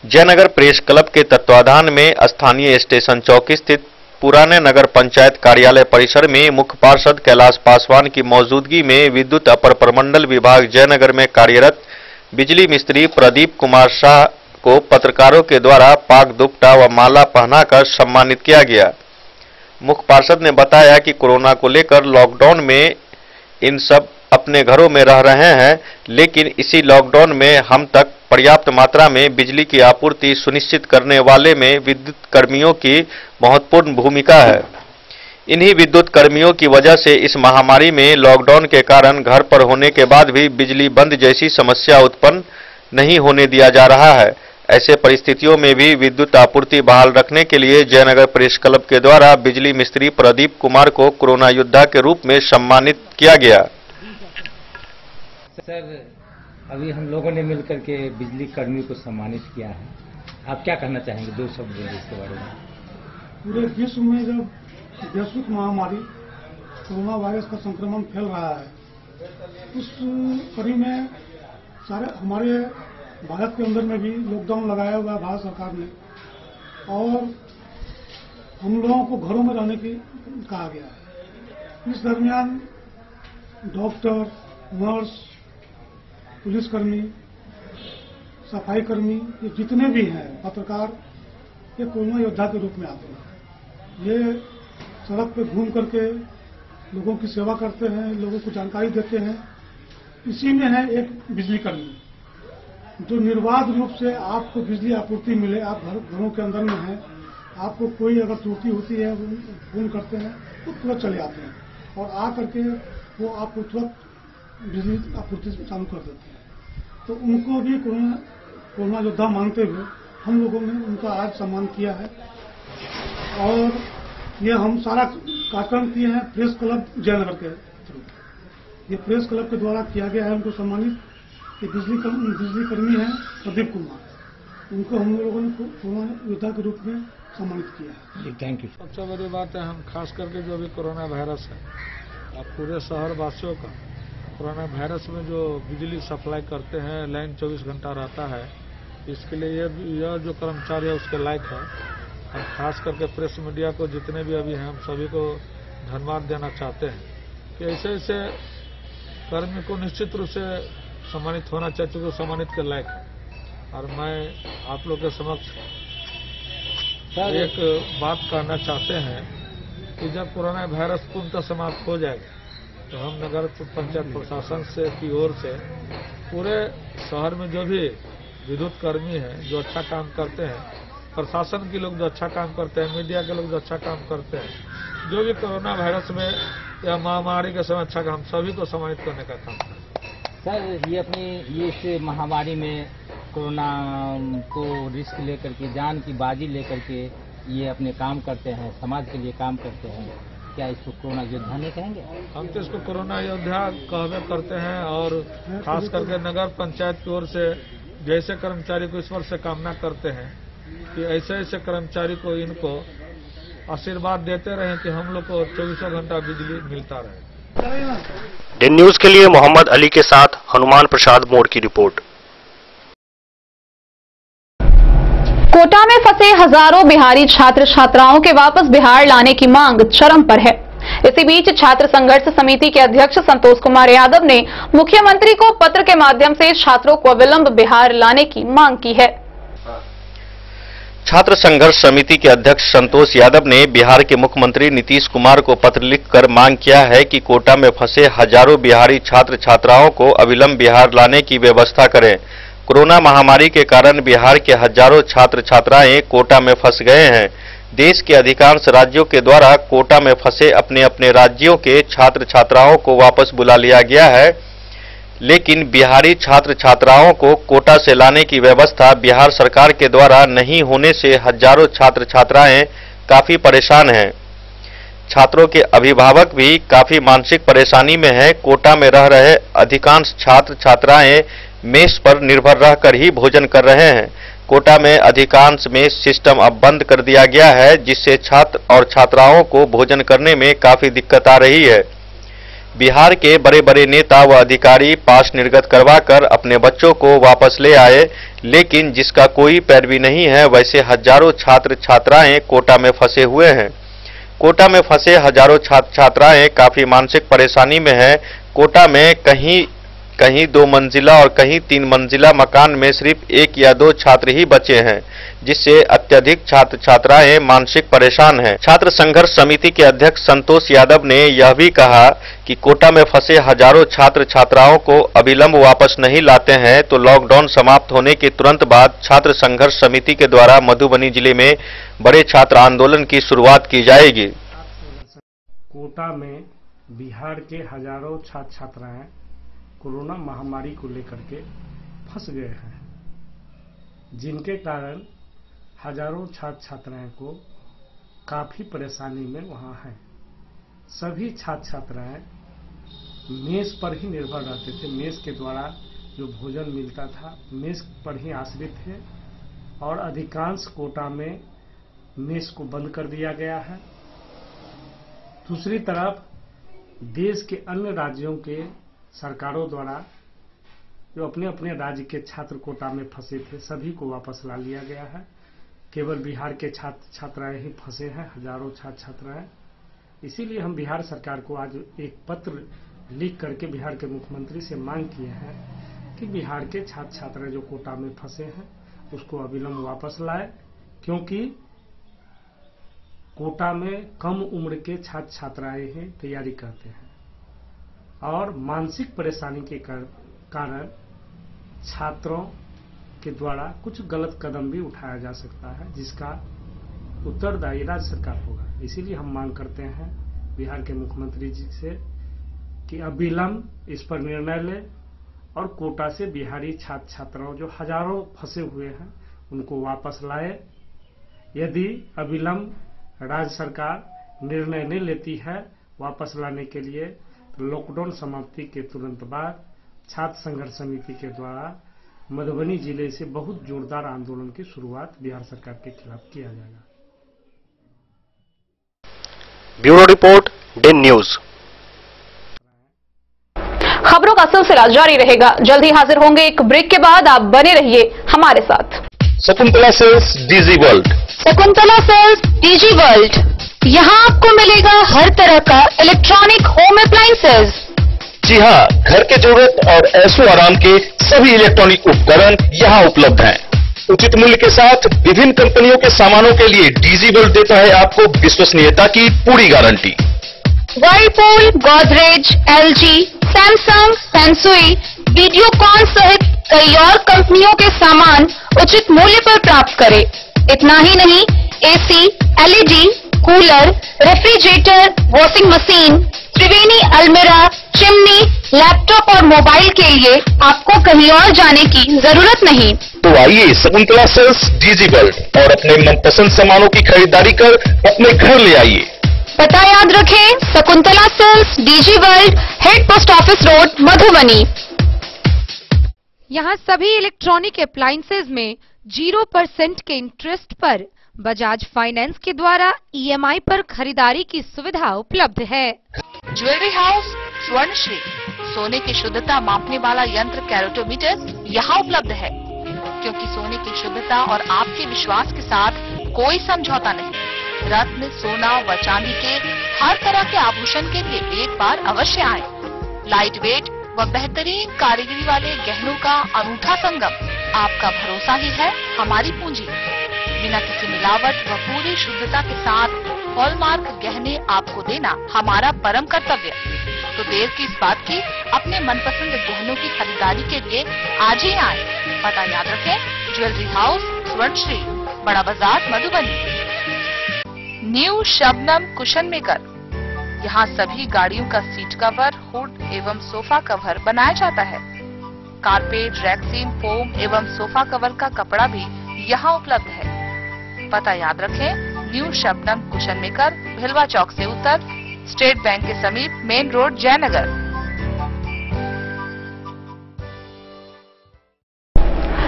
जयनगर प्रेस क्लब के तत्वाधान में स्थानीय स्टेशन चौक स्थित पुराने नगर पंचायत कार्यालय परिसर में मुख्य पार्षद कैलाश पासवान की मौजूदगी में विद्युत अपर प्रमंडल विभाग जयनगर में कार्यरत बिजली मिस्त्री प्रदीप कुमार शाह को पत्रकारों के द्वारा पाक दुपट्टा व माला पहनाकर सम्मानित किया गया। मुख्य पार्षद ने बताया कि कोरोना को लेकर लॉकडाउन में इन सब अपने घरों में रह रहे हैं, लेकिन इसी लॉकडाउन में हम तक पर्याप्त मात्रा में बिजली की आपूर्ति सुनिश्चित करने वाले में विद्युत कर्मियों की महत्वपूर्ण भूमिका है। इन्हीं विद्युत कर्मियों की वजह से इस महामारी में लॉकडाउन के कारण घर पर होने के बाद भी बिजली बंद जैसी समस्या उत्पन्न नहीं होने दिया जा रहा है। ऐसे परिस्थितियों में भी विद्युत आपूर्ति बहाल रखने के लिए जयनगर प्रेस क्लब के द्वारा बिजली मिस्त्री प्रदीप कुमार को कोरोना योद्धा के रूप में सम्मानित किया गया। सर, अभी हम लोगों ने मिलकर के बिजली कर्मी को सम्मानित किया है, आप क्या कहना चाहेंगे? 2 शब्द बोलिए इसके बारे में। पूरे विश्व में जब वैश्विक महामारी कोरोना वायरस का संक्रमण फैल रहा है, उस कड़ी में सारे हमारे भारत के अंदर में भी लॉकडाउन लगाया हुआ है भारत सरकार ने, और हम लोगों को घरों में रहने की कहा गया है। इस दरमियान डॉक्टर, नर्स, पुलिसकर्मी, सफाई कर्मी, ये जितने भी हैं, पत्रकार, ये कोरोना योद्धा के रूप में आते हैं। ये सड़क पे घूम करके लोगों की सेवा करते हैं, लोगों को जानकारी देते हैं। इसी में है एक बिजली कर्मी जो निर्बाध रूप से आपको बिजली आपूर्ति मिले। आप घरों के अंदर में हैं, आपको कोई अगर त्रुटि होती है, फोन करते हैं तो तुरंत चले आते हैं और आ करके वो आपको तुरंत बिजली आपूर्ति चालू कर देते हैं। तो उनको भी कोरोना योद्धा मानते हुए हम लोगों ने उनका आज सम्मान किया है, और ये हम सारा कार्यक्रम किए हैं प्रेस क्लब जयनगर के थ्रू। ये प्रेस क्लब के द्वारा किया गया है उनको सम्मानित। ये बिजली कर्मी हैं प्रदीप कुमार, उनको हम लोगों ने कोरोना योद्धा के रूप में सम्मानित किया है। Thank you. सबसे बड़ी बात है, हम खास करके जो भी कोरोना वायरस है, अब पूरे शहर वासियों का कोरोना वायरस में जो बिजली सप्लाई करते हैं, लाइन 24 घंटा रहता है, इसके लिए यह जो कर्मचारी है उसके लायक है। हम खास करके प्रेस मीडिया को जितने भी अभी हैं, हम सभी को धन्यवाद देना चाहते हैं कि ऐसे ऐसे कर्मी को निश्चित रूप से सम्मानित होना चाहिए, क्योंकि सम्मानित के लायक है। और मैं आप लोग के समक्ष एक बात कहना चाहते हैं कि जब कोरोना वायरस पूर्णतः समाप्त हो जाएगा तो हम नगर पंचायत प्रशासन से की ओर से पूरे शहर में जो भी विद्युत कर्मी हैं जो अच्छा काम करते हैं, प्रशासन के लोग जो अच्छा काम करते हैं, मीडिया के लोग जो अच्छा काम करते हैं, जो भी कोरोना वायरस में या महामारी के समय अच्छा काम, सभी को सम्मानित करने का काम करते हैं। सर, ये इस महामारी में कोरोना को रिस्क लेकर के, जान की बाजी लेकर के ये अपने काम करते हैं, समाज के लिए काम करते हैं, क्या इसको कोरोना योद्धा नहीं कहेंगे? हम तो इसको कोरोना योद्धा कहवे करते हैं, और खास करके नगर पंचायत की ओर से जैसे कर्मचारी को ईश्वर से कामना करते हैं कि ऐसे ऐसे कर्मचारी को इनको आशीर्वाद देते रहें कि हम लोग को 24 घंटा बिजली मिलता रहे। दिन न्यूज के लिए मोहम्मद अली के साथ हनुमान प्रसाद मोड़ की रिपोर्ट। कोटा में फंसे हजारों बिहारी छात्र छात्राओं के वापस बिहार लाने की मांग चरम पर है। इसी बीच छात्र संघर्ष समिति के अध्यक्ष संतोष कुमार यादव ने मुख्यमंत्री को पत्र के माध्यम से छात्रों को अविलंब बिहार लाने की मांग की है। छात्र संघर्ष समिति के अध्यक्ष संतोष यादव ने बिहार के मुख्यमंत्री नीतीश कुमार को पत्र लिखकर मांग किया है कि कोटा में फंसे हजारों बिहारी छात्र छात्राओं को अविलंब बिहार लाने की व्यवस्था करें। कोरोना महामारी के कारण बिहार के हजारों छात्र छात्राएं कोटा में फंस गए हैं। देश के अधिकांश राज्यों के द्वारा कोटा में फंसे अपने अपने राज्यों के छात्र छात्राओं को वापस बुला लिया गया है, लेकिन बिहारी छात्र छात्राओं को कोटा से लाने की व्यवस्था बिहार सरकार के द्वारा नहीं होने से हजारों छात्र छात्राएं काफी परेशान हैं। छात्रों के अभिभावक भी काफी मानसिक परेशानी में हैं। कोटा में रह रहे अधिकांश छात्र छात्राएं मेस पर निर्भर रहकर ही भोजन कर रहे हैं। कोटा में अधिकांश मेस सिस्टम अब बंद कर दिया गया है, जिससे छात्र और छात्राओं को भोजन करने में काफी दिक्कत आ रही है। बिहार के बड़े बड़े नेता व अधिकारी पास निर्गत करवाकर अपने बच्चों को वापस ले आए, लेकिन जिसका कोई पैरवी नहीं है, वैसे हजारों छात्र छात्राएं कोटा में फंसे हुए हैं। कोटा में फंसे हजारों छात्र छात्राएं काफी मानसिक परेशानी में हैं। कोटा में कहीं 2 मंजिला और कहीं 3 मंजिला मकान में सिर्फ 1 या 2 छात्र ही बचे हैं, जिससे अत्यधिक छात्र छात्राएं मानसिक परेशान हैं। छात्र संघर्ष समिति के अध्यक्ष संतोष यादव ने यह भी कहा कि कोटा में फंसे हजारों छात्र छात्राओं को अविलंब वापस नहीं लाते हैं तो लॉकडाउन समाप्त होने के तुरंत बाद छात्र संघर्ष समिति के द्वारा मधुबनी जिले में बड़े छात्र आंदोलन की शुरुआत की जाएगी। कोटा में बिहार के हजारों छात्र छात्राएं कोरोना महामारी को लेकर के फंस गए हैं। जिनके कारण हजारों छात्र छात्राएं को काफी परेशानी में वहां हैं। सभी छात्र छात्राएं मेस पर ही निर्भर रहते थे। मेस के द्वारा जो भोजन मिलता था मेस पर ही आश्रित थे और अधिकांश कोटा में मेस को बंद कर दिया गया है। दूसरी तरफ देश के अन्य राज्यों के सरकारों द्वारा जो अपने अपने राज्य के छात्र कोटा में फंसे थे सभी को वापस ला लिया गया है। केवल बिहार के छात्र छात्राएं ही फंसे हैं, हजारों छात्र छात्राएं। इसीलिए हम बिहार सरकार को आज एक पत्र लिख करके बिहार के मुख्यमंत्री से मांग किए हैं कि बिहार के छात्र छात्राएं जो कोटा में फंसे हैं उसको अविलंब वापस लाए, क्योंकि कोटा में कम उम्र के छात्र छात्राएं ही तैयारी करते हैं और मानसिक परेशानी के कारण छात्रों के द्वारा कुछ गलत कदम भी उठाया जा सकता है, जिसका उत्तरदायी राज्य सरकार होगा। इसीलिए हम मांग करते हैं बिहार के मुख्यमंत्री जी से कि अविलंब इस पर निर्णय ले और कोटा से बिहारी छात्र छात्राओं जो हजारों फंसे हुए हैं उनको वापस लाए। यदि अविलंब राज्य सरकार निर्णय नहीं लेती है वापस लाने के लिए, तो लॉकडाउन समाप्ति के तुरंत बाद छात्र संघर्ष समिति के द्वारा मधुबनी जिले से बहुत जोरदार आंदोलन की शुरुआत बिहार सरकार के खिलाफ किया जाएगा। Bureau report, Den news. खबरों का सिलसिला जारी रहेगा। जल्द ही हाजिर होंगे एक ब्रेक के बाद, आप बने रहिए हमारे साथ। Shakuntala sales DG world. Shakuntala sales DG world, यहाँ आपको मिलेगा हर तरह का इलेक्ट्रॉनिक होम अप्लायंसेज। जी हाँ, घर के जरूरत और ऐशो आराम के सभी इलेक्ट्रॉनिक उपकरण यहाँ उपलब्ध हैं। उचित मूल्य के साथ विभिन्न कंपनियों के सामानों के लिए डीजी वर्ल्ड देता है आपको विश्वसनीयता की पूरी guarantee. Whirlpool, Godrej, LG, Samsung, Sansui, Videocon सहित कई और कंपनियों के सामान उचित मूल्य पर प्राप्त करें। इतना ही नहीं, AC, LED, cooler, refrigerator, washing machine, Triveni अलमीरा, चिमनी, लैपटॉप और मोबाइल के लिए आपको कहीं और जाने की जरूरत नहीं। तो आइए शकुंतला सेल्स डीजी वर्ल्ड और अपने मनपसंद सामानों की खरीदारी कर अपने घर ले आइए। पता याद रखें, Shakuntala sales DG world, head post office road, Madhubani. यहाँ सभी इलेक्ट्रॉनिक अप्लायंसेज में 0% के इंटरेस्ट पर बजाज फाइनेंस के द्वारा ईएमआई पर खरीदारी की सुविधा उपलब्ध है। ज्वेलरी हाउस स्वर्णश्री, सोने की शुद्धता मापने वाला यंत्र कैरेटोमीटर यहाँ उपलब्ध है, क्योंकि सोने की शुद्धता और आपके विश्वास के साथ कोई समझौता नहीं। रत्न, सोना व चांदी के हर तरह के आभूषण के लिए एक बार अवश्य आए। लाइट वेट व बेहतरीन कारीगरी वाले गहनों का अनूठा संगम, आपका भरोसा ही है हमारी पूंजी। बिना किसी मिलावट व पूरी शुद्धता के साथ हॉलमार्क गहने आपको देना हमारा परम कर्तव्य। तो देर किस बात की, अपने मनपसंद गहनों की खरीदारी के लिए आज ही आए। पता याद रखें, ज्वेलरी हाउस स्वर्णश्री, बड़ा बाजार, Madhubani. New Shabnam cushion maker, यहाँ सभी गाड़ियों का सीट कवर, हुड एवं सोफा कवर बनाया जाता है। कारपेट, रैक्सीन, फोम एवं सोफा कवर का कपड़ा भी यहाँ उपलब्ध है। पता याद रखें, न्यू शबनम कुशन मेकर, भिलवा चौक से उत्तर, स्टेट बैंक के समीप, मेन रोड, जयनगर।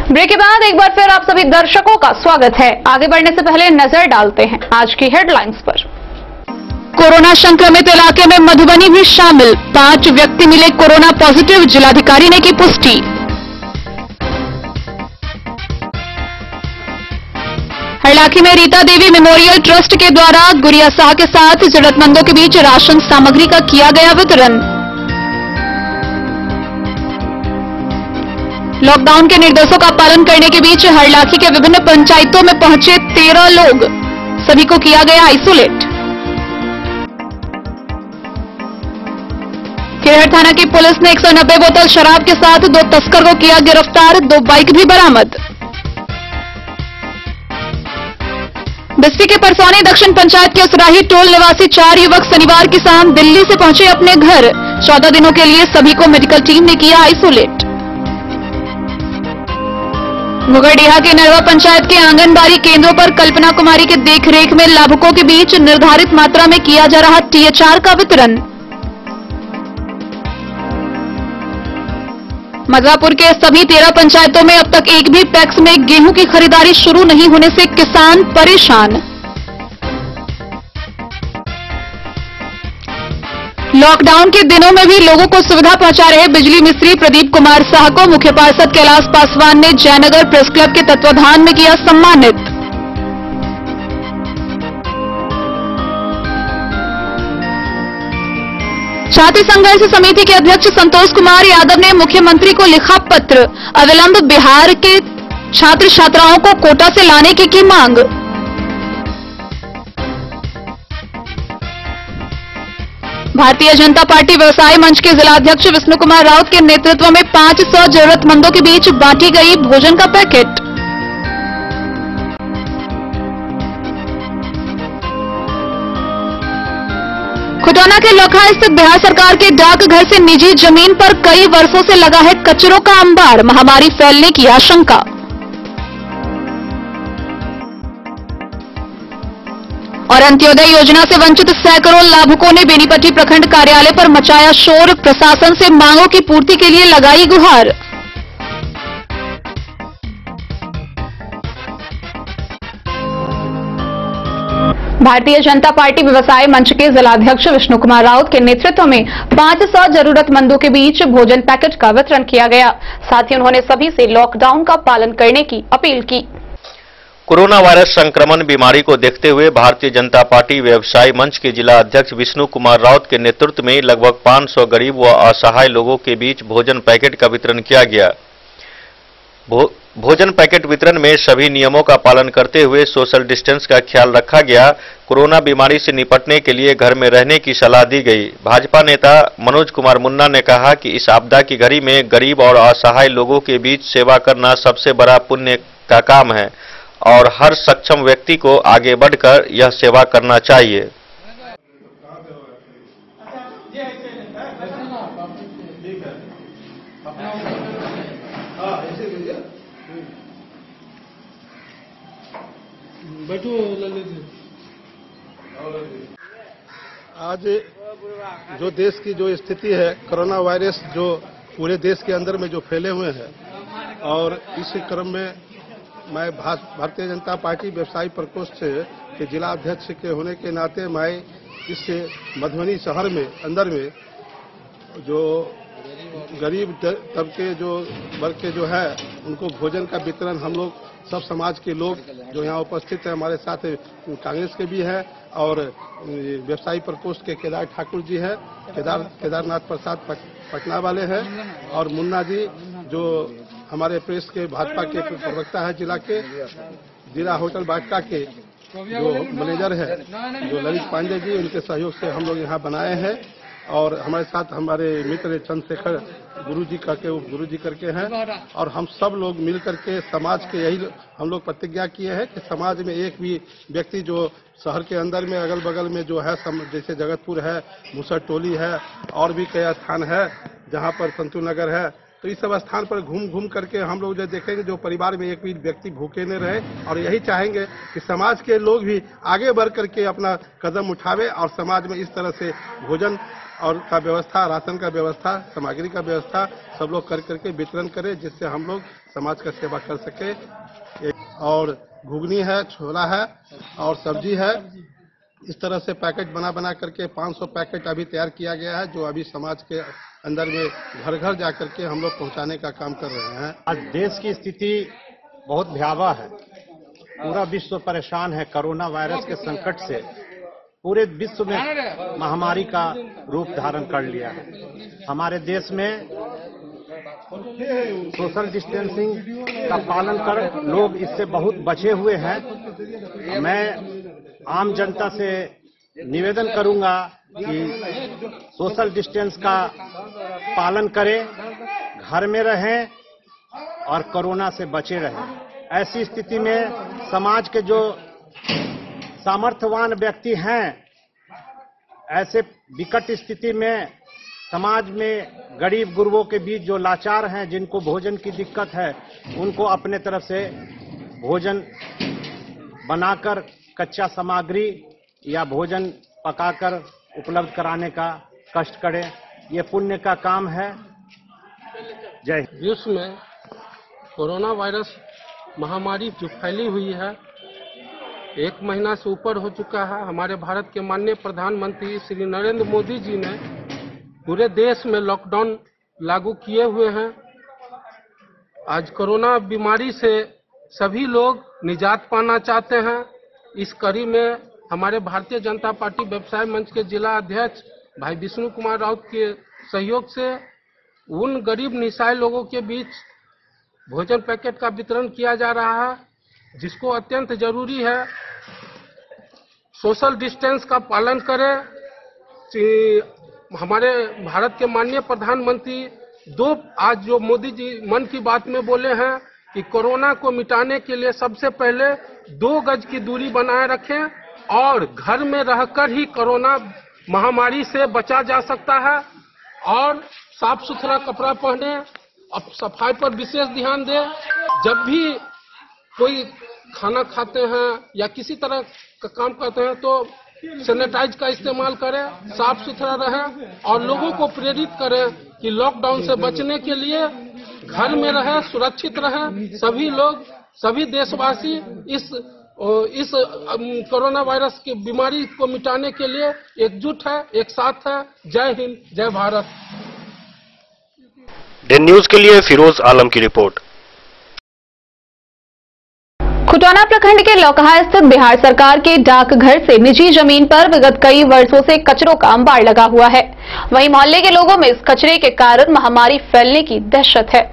ब्रेक के बाद एक बार फिर आप सभी दर्शकों का स्वागत है। आगे बढ़ने से पहले नजर डालते हैं आज की हेडलाइंस पर। कोरोना संक्रमित इलाके में मधुबनी भी शामिल, 5 व्यक्ति मिले कोरोना पॉजिटिव, जिलाधिकारी ने की पुष्टि। हरलाखी में रीता देवी मेमोरियल ट्रस्ट के द्वारा गुड़िया शाह के साथ जरूरतमंदों के बीच राशन सामग्री का किया गया वितरण। लॉकडाउन के निर्देशों का पालन करने के बीच हरलाखी के विभिन्न पंचायतों में पहुंचे 13 लोग, सभी को किया गया आइसोलेट। केहर थाना की पुलिस ने 190 बोतल शराब के साथ 2 तस्कर को किया गिरफ्तार, 2 बाइक भी बरामद। बस्ती के परसौनी दक्षिण पंचायत के उसराही टोल निवासी 4 युवक शनिवार की शाम दिल्ली से पहुंचे अपने घर। 14 दिनों के लिए सभी को मेडिकल टीम ने किया आइसोलेट। मुगरडीहा के नरवा पंचायत के आंगनबाड़ी केंद्रों पर कल्पना कुमारी के देखरेख में लाभुकों के बीच निर्धारित मात्रा में किया जा रहा THR का वितरण। मदवापुर के सभी 13 पंचायतों में अब तक एक भी पैक्स में गेहूं की खरीदारी शुरू नहीं होने से किसान परेशान। लॉकडाउन के दिनों में भी लोगों को सुविधा पहुंचा रहे बिजली मिस्त्री प्रदीप कुमार साह को मुख्य पार्षद कैलाश पासवान ने जयनगर प्रेस क्लब के तत्वाधान में किया सम्मानित। छात्र संघर्ष समिति के अध्यक्ष संतोष कुमार यादव ने मुख्यमंत्री को लिखा पत्र, अविलंब बिहार के छात्र छात्राओं को कोटा से लाने की मांग। भारतीय जनता पार्टी व्यवसाय मंच के जिलाध्यक्ष विष्णु कुमार राउत के नेतृत्व में 500 जरूरतमंदों के बीच बांटी गई भोजन का पैकेट। खुटौना के लोखा स्थित बिहार सरकार के डाकघर से निजी जमीन पर कई वर्षों से लगा है कचरों का अंबार, महामारी फैलने की आशंका। और अंत्योदय योजना से वंचित सैकड़ों लाभुकों ने बेनीपट्टी प्रखंड कार्यालय पर मचाया शोर, प्रशासन से मांगों की पूर्ति के लिए लगाई गुहार। भारतीय जनता पार्टी व्यवसाय मंच के जिलाध्यक्ष विष्णु कुमार राउत के नेतृत्व में 500 जरूरतमंदों के बीच भोजन पैकेट का वितरण किया गया। साथ ही उन्होंने सभी से लॉकडाउन का पालन करने की अपील की। कोरोना वायरस संक्रमण बीमारी को देखते हुए भारतीय जनता पार्टी व्यवसाय मंच के जिला अध्यक्ष विष्णु कुमार राउत के नेतृत्व में लगभग 500 गरीब व असहाय लोगों के बीच भोजन पैकेट का वितरण किया गया। भोजन पैकेट वितरण में सभी नियमों का पालन करते हुए सोशल डिस्टेंस का ख्याल रखा गया। कोरोना बीमारी से निपटने के लिए घर में रहने की सलाह दी गई। भाजपा नेता मनोज कुमार मुन्ना ने कहा कि इस आपदा की घड़ी में गरीब और असहाय लोगों के बीच सेवा करना सबसे बड़ा पुण्य का काम है और हर सक्षम व्यक्ति को आगे बढ़कर यह सेवा करना चाहिए। आज जो देश की जो स्थिति है, कोरोना वायरस जो पूरे देश के अंदर में जो फैले हुए हैं, और इस क्रम में मैं भारतीय जनता पार्टी व्यवसायी प्रकोष्ठ के जिला अध्यक्ष के होने के नाते मैं इस मधुबनी शहर में अंदर में जो गरीब तबके जो वर्ग के जो है उनको भोजन का वितरण हम लोग सब समाज के लोग जो यहाँ उपस्थित है, हमारे साथ कांग्रेस के भी है और व्यवसायी प्रकोष्ठ के केदार ठाकुर जी है, केदारनाथ प्रसाद पटना वाले हैं, और मुन्ना जी जो हमारे प्रेस के भाजपा के प्रवक्ता है जिला होटल बाटका के जो मैनेजर है जो ललित पांडे जी, उनके सहयोग से हम लोग यहाँ बनाए हैं। और हमारे साथ हमारे मित्र चंद्रशेखर गुरु जी करके हैं, और हम सब लोग मिल करके समाज के यही हम लोग प्रतिज्ञा किए हैं कि समाज में एक भी व्यक्ति जो शहर के अंदर में अगल बगल में जो है जैसे जगतपुर है, मुसर टोली है, और भी कई स्थान है जहाँ पर संतू नगर है, तो इस सब स्थान पर घूम करके हम लोग जो देखेंगे जो परिवार में एक भी व्यक्ति भूखे न रहे, और यही चाहेंगे कि समाज के लोग भी आगे बढ़ करके अपना कदम उठावे और समाज में इस तरह से भोजन और का व्यवस्था, राशन का व्यवस्था, सामग्री का व्यवस्था सब लोग कर करके वितरण करें, जिससे हम लोग समाज का सेवा कर सके। और घुगनी है, छोला है और सब्जी है, इस तरह से पैकेट बना करके 500 पैकेट अभी तैयार किया गया है, जो अभी समाज के अंदर में घर घर जाकर के हम लोग पहुंचाने का काम कर रहे हैं। आज देश की स्थिति बहुत भयावह है, पूरा विश्व परेशान है। कोरोना वायरस के संकट से पूरे विश्व में महामारी का रूप धारण कर लिया है। हमारे देश में सोशल डिस्टेंसिंग का पालन कर लोग इससे बहुत बचे हुए हैं। मैं आम जनता से निवेदन करूंगा कि सोशल डिस्टेंस का पालन करें, घर में रहें और कोरोना से बचे रहें। ऐसी स्थिति में समाज के जो सामर्थ्यवान व्यक्ति हैं, ऐसे विकट स्थिति में समाज में गरीब गुरबों के बीच जो लाचार हैं, जिनको भोजन की दिक्कत है, उनको अपने तरफ से भोजन बनाकर कच्चा सामग्री या भोजन पकाकर उपलब्ध कराने का कष्ट करें। ये पुण्य का काम है। जय हिंद। विश्व में कोरोना वायरस महामारी जो फैली हुई है 1 महीना से ऊपर हो चुका है। हमारे भारत के माननीय प्रधानमंत्री श्री नरेंद्र मोदी जी ने पूरे देश में लॉकडाउन लागू किए हुए हैं। आज कोरोना बीमारी से सभी लोग निजात पाना चाहते हैं। इस कड़ी में हमारे भारतीय जनता पार्टी व्यवसाय मंच के जिला अध्यक्ष भाई विष्णु कुमार राउत के सहयोग से उन गरीब निस्सहाय लोगों के बीच भोजन पैकेट का वितरण किया जा रहा है, जिसको अत्यंत जरूरी है। सोशल डिस्टेंस का पालन करें। हमारे भारत के माननीय प्रधानमंत्री आज जो मोदी जी मन की बात में बोले हैं कि कोरोना को मिटाने के लिए सबसे पहले 2 गज की दूरी बनाए रखें और घर में रहकर ही कोरोना महामारी से बचा जा सकता है। और साफ सुथरा कपड़ा पहने, अब सफाई पर विशेष ध्यान दें। जब भी कोई खाना खाते हैं या किसी तरह का काम करते हैं तो सैनिटाइज का इस्तेमाल करें, साफ सुथरा रहें और लोगों को प्रेरित करें कि लॉकडाउन से बचने के लिए घर में रहें, सुरक्षित रहें। सभी लोग, सभी देशवासी इस कोरोना वायरस की बीमारी को मिटाने के लिए एकजुट है, एक साथ है। जय हिंद, जय भारत। डेन न्यूज के लिए फिरोज आलम की रिपोर्ट। खुटौना प्रखंड के लौकहा स्थित बिहार सरकार के डाकघर से निजी जमीन पर विगत कई वर्षों से कचरों का अंबार लगा हुआ है। वहीं मोहल्ले के लोगों में इस कचरे के कारण महामारी फैलने की दहशत है।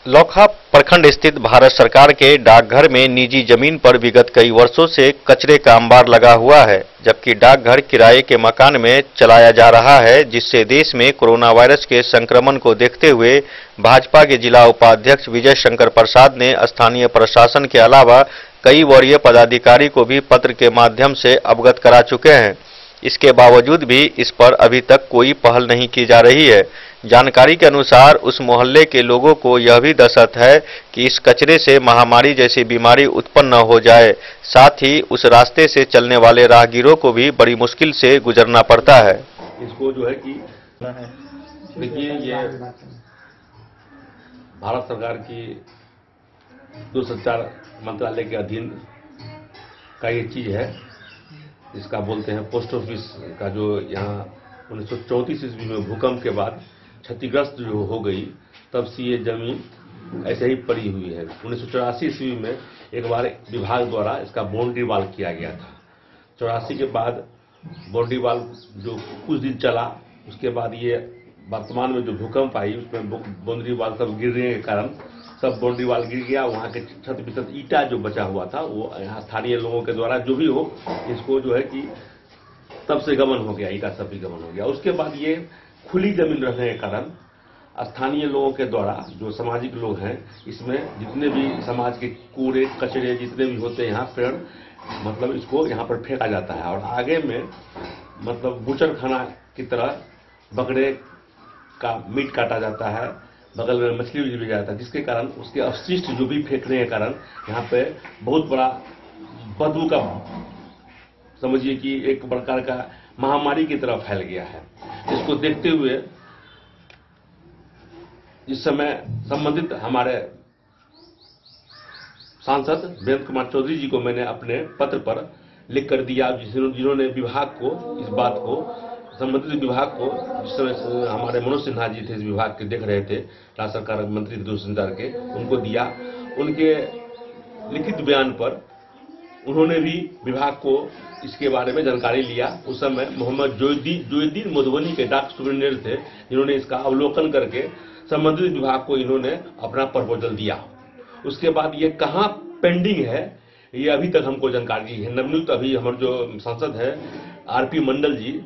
लौकहा प्रखंड स्थित भारत सरकार के डाकघर में निजी जमीन पर विगत कई वर्षों से कचरे का अंबार लगा हुआ है, जबकि डाकघर किराए के मकान में चलाया जा रहा है, जिससे देश में कोरोना वायरस के संक्रमण को देखते हुए भाजपा के जिला उपाध्यक्ष विजय शंकर प्रसाद ने स्थानीय प्रशासन के अलावा कई वरीय पदाधिकारी को भी पत्र के माध्यम से अवगत करा चुके हैं। इसके बावजूद भी इस पर अभी तक कोई पहल नहीं की जा रही है। जानकारी के अनुसार उस मोहल्ले के लोगों को यह भी दहशत है कि इस कचरे से महामारी जैसी बीमारी उत्पन्न न हो जाए, साथ ही उस रास्ते से चलने वाले राहगीरों को भी बड़ी मुश्किल से गुजरना पड़ता है। इसको जो है कि देखिए, ये भारत सरकार की दूरसंचार मंत्रालय के अधीन का ये चीज है, इसका बोलते हैं पोस्ट ऑफिस का, जो यहाँ 1934 ईस्वी में भूकंप के बाद क्षतिग्रस्त जो हो गई, तब से ये जमीन ऐसे ही पड़ी हुई है। 1984 ईस्वी में एक बार विभाग द्वारा इसका बाउंड्री वॉल किया गया था। 84 के बाद बाउंड्री वॉल जो कुछ दिन चला, उसके बाद ये वर्तमान में जो भूकंप आई उसमें बाउंड्री वॉल सब गिरने के कारण सब बाउंड्री वॉल गिर गया। वहाँ के छत विछत ईटा जो बचा हुआ था वो यहाँ स्थानीय लोगों के द्वारा जो भी हो, इसको जो है कि तब से गमन हो गया, ईटा सब भी गमन हो गया। उसके बाद ये खुली जमीन रहने के कारण स्थानीय लोगों के द्वारा, जो सामाजिक लोग हैं, इसमें जितने भी समाज के कूड़े कचरे जितने भी होते हैं यहाँ पेड़, मतलब इसको यहाँ पर फेंका जाता है और आगे में मतलब बूचर खाना की तरह बकरे का मीट काटा जाता है, बगल में मछली भी जाता है, जिसके कारण उसके अवशिष्ट जो भी फेंकने के कारण यहाँ पे बहुत बड़ा बदबू का, समझिए कि एक प्रकार का महामारी की तरह फैल गया है। इसको देखते हुए इस समय संबंधित हमारे सांसद वीरेंद्र कुमार चौधरी जी को मैंने अपने पत्र पर लिख कर दिया, जिन्होंने विभाग को इस बात को, संबंधित विभाग को, जिस समय हमारे मनोज सिन्हा जी थे इस विभाग के देख रहे थे, राज्य सरकार मंत्री दूरसंचार के, उनको दिया। उनके लिखित बयान पर उन्होंने भी विभाग को इसके बारे में जानकारी लिया। उस समय मोहम्मद जोयुद्दीन मधुबनी के डाक सुपरिटेंडेंट थे, जिन्होंने इसका अवलोकन करके संबंधित विभाग को इन्होंने अपना प्रपोजल दिया। उसके बाद ये कहाँ पेंडिंग है ये अभी तक हमको जानकारी है। नवनियुक्त अभी हमारे जो सांसद है आरपी मंडल जी,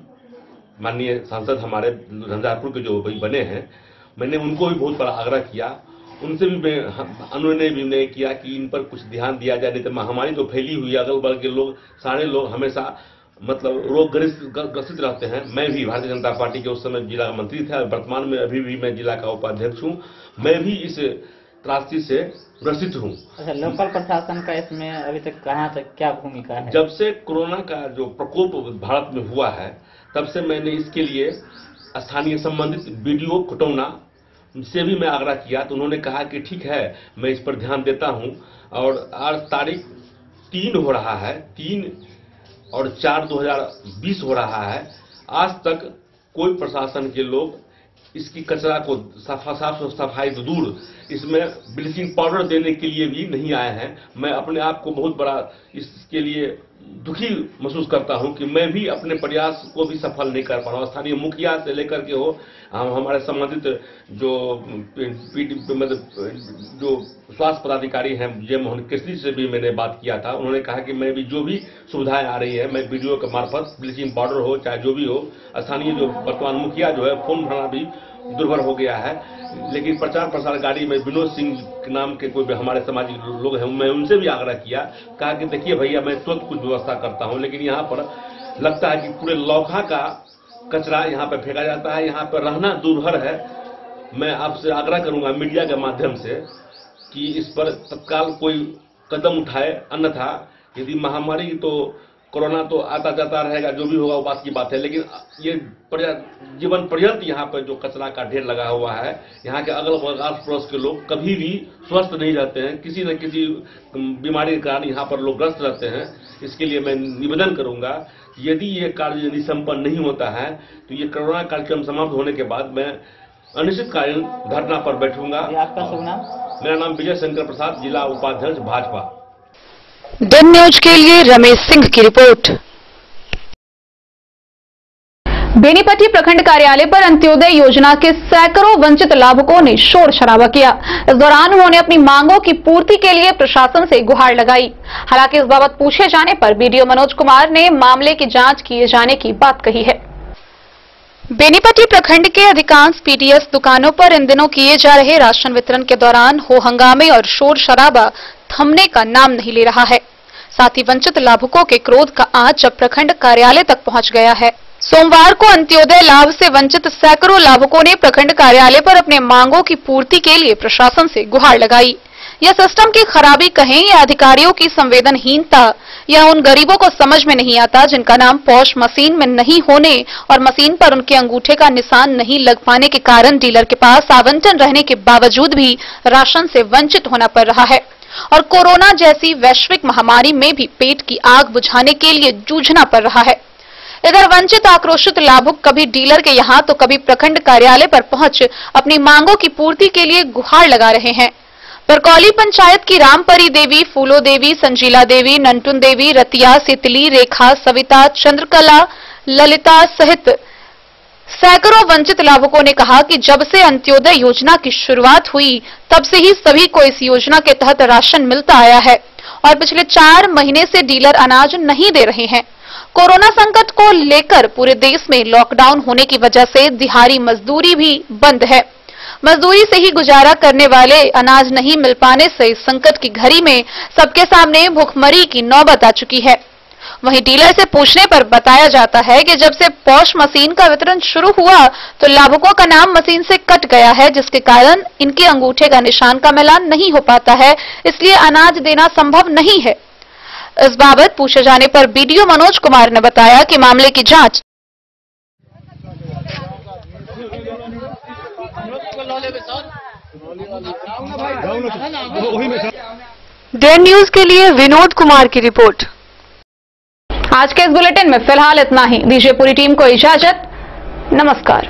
माननीय सांसद हमारे झंझारपुर के जो बने हैं, मैंने उनको भी बहुत बड़ा आग्रह किया, उनसे भी उन्होंने भी निर्णय किया कि इन पर कुछ ध्यान दिया जाए, नहीं तो महामारी तो फैली हुई है, अगल बगल के लोग सारे लोग हमेशा मतलब रोग ग्रसित रहते हैं। मैं भी भारतीय जनता पार्टी के उस समय जिला मंत्री था, वर्तमान में अभी भी मैं जिला का उपाध्यक्ष हूं। मैं भी इस त्रासदी से ग्रसित हूं। अच्छा, लोकल प्रशासन का इसमें अभी तक कहां तक क्या भूमिका है? जब से कोरोना का जो प्रकोप भारत में हुआ है, तब से मैंने इसके लिए स्थानीय संबंधित बीडीओ खुटौना से भी मैं आग्रह किया, तो उन्होंने कहा कि ठीक है, मैं इस पर ध्यान देता हूं। और आज तारीख 3 हो रहा है, 3 और 4/2020 हो रहा है, आज तक कोई प्रशासन के लोग इसकी कचरा को साफ सफाई तो दूर, इसमें ब्लीचिंग पाउडर देने के लिए भी नहीं आए हैं। मैं अपने आप को बहुत बड़ा इसके लिए दुखी महसूस करता हूं कि मैं भी अपने प्रयास को भी सफल नहीं कर पा रहा हूं। स्थानीय मुखिया से लेकर के हो, हमारे संबंधित जो जो स्वास्थ्य पदाधिकारी हैं, जय मोहन केसरी से भी मैंने बात किया था। उन्होंने कहा कि मैं भी जो भी सुविधाएं आ रही है, मैं बीडीओ के मार्फत ब्लीचिंग पाउडर हो चाहे जो भी हो, स्थानीय जो वर्तमान मुखिया जो है, फोन भरना भी दुर्भर हो गया है। लेकिन प्रचार प्रसार गाड़ी में विनोद सिंह के नाम के कोई हमारे सामाजिक लोग हैं, मैं उनसे भी आग्रह किया, कहा कि देखिए भैया, मैं तुरंत कुछ व्यवस्था करता हूं, लेकिन यहाँ पर लगता है कि पूरे लौखा का कचरा यहाँ पर फेंका जाता है, यहाँ पर रहना दुर्भर है। मैं आपसे आग्रह करूंगा मीडिया के माध्यम से कि इस पर तत्काल कोई कदम उठाए, अन्यथा यदि महामारी तो कोरोना तो आता जाता रहेगा, जो भी होगा वो बात की बात है, लेकिन ये जीवन पर्यंत यहाँ पर जो कचरा का ढेर लगा हुआ है, यहाँ के अगल बगल आस पड़ोस के लोग कभी भी स्वस्थ नहीं रहते हैं, किसी न किसी बीमारी के कारण यहाँ पर लोग ग्रस्त रहते हैं। इसके लिए मैं निवेदन करूंगा, यदि ये कार्य यदि संपन्न नहीं होता है तो ये कोरोना कार्यक्रम समाप्त होने के बाद मैं अनिश्चितकालीन धरना पर बैठूंगा। आपका शुभ नाम? मेरा नाम विजय शंकर प्रसाद, जिला उपाध्यक्ष भाजपा। दिन न्यूज के लिए रमेश सिंह की रिपोर्ट। बेनीपट्टी प्रखंड कार्यालय पर अंत्योदय योजना के सैकड़ों वंचित लाभुकों ने शोर शराबा किया। इस दौरान उन्होंने अपनी मांगों की पूर्ति के लिए प्रशासन से गुहार लगाई। हालांकि इस बाबत पूछे जाने पर बीडीओ मनोज कुमार ने मामले की जांच किए जाने की बात कही है। बेनीपट्टी प्रखंड के अधिकांश पीडीएस दुकानों पर इन दिनों किए जा रहे राशन वितरण के दौरान हो हंगामे और शोर शराबा थमने का नाम नहीं ले रहा है। साथ ही वंचित लाभुकों के क्रोध का आंच अब प्रखंड कार्यालय तक पहुंच गया है। सोमवार को अंत्योदय लाभ से वंचित सैकड़ों लाभुकों ने प्रखंड कार्यालय पर अपने मांगों की पूर्ति के लिए प्रशासन से गुहार लगाई। यह सिस्टम की खराबी कहें या अधिकारियों की संवेदनहीनता, या उन गरीबों को समझ में नहीं आता जिनका नाम पॉश मशीन में नहीं होने और मशीन पर उनके अंगूठे का निशान नहीं लग पाने के कारण डीलर के पास आवंटन रहने के बावजूद भी राशन से वंचित होना पड़ रहा है। और कोरोना जैसी वैश्विक महामारी में भी पेट की आग बुझाने के लिए जूझना पड़ रहा है। इधर वंचित आक्रोशित लाभुक कभी डीलर के यहाँ तो कभी प्रखंड कार्यालय पर पहुंच अपनी मांगों की पूर्ति के लिए गुहार लगा रहे हैं। बरकौली पंचायत की रामपरी देवी, फूलो देवी, संजीला देवी, नंटुन देवी, रतिया, सितली, रेखा, सविता, चंद्रकला, ललिता सहित सैकड़ों वंचित लाभुकों ने कहा कि जब से अंत्योदय योजना की शुरुआत हुई तब से ही सभी को इस योजना के तहत राशन मिलता आया है और पिछले 4 महीने से डीलर अनाज नहीं दे रहे हैं। कोरोना संकट को लेकर पूरे देश में लॉकडाउन होने की वजह से दिहाड़ी मजदूरी भी बंद है। मजदूरी से ही गुजारा करने वाले अनाज नहीं मिल पाने से इस संकट की घड़ी में सबके सामने भूखमरी की नौबत आ चुकी है। वहीं डीलर से पूछने पर बताया जाता है कि जब से पॉश मशीन का वितरण शुरू हुआ तो लाभुकों का नाम मशीन से कट गया है, जिसके कारण इनके अंगूठे का निशान का मिलान नहीं हो पाता है, इसलिए अनाज देना संभव नहीं है। इस बाबत पूछे जाने पर बीडीओ मनोज कुमार ने बताया कि मामले की जांच दिन न्यूज के लिए विनोद कुमार की रिपोर्ट। आज के इस बुलेटिन में फिलहाल इतना ही। दीजिए पूरी टीम को इजाजत। नमस्कार।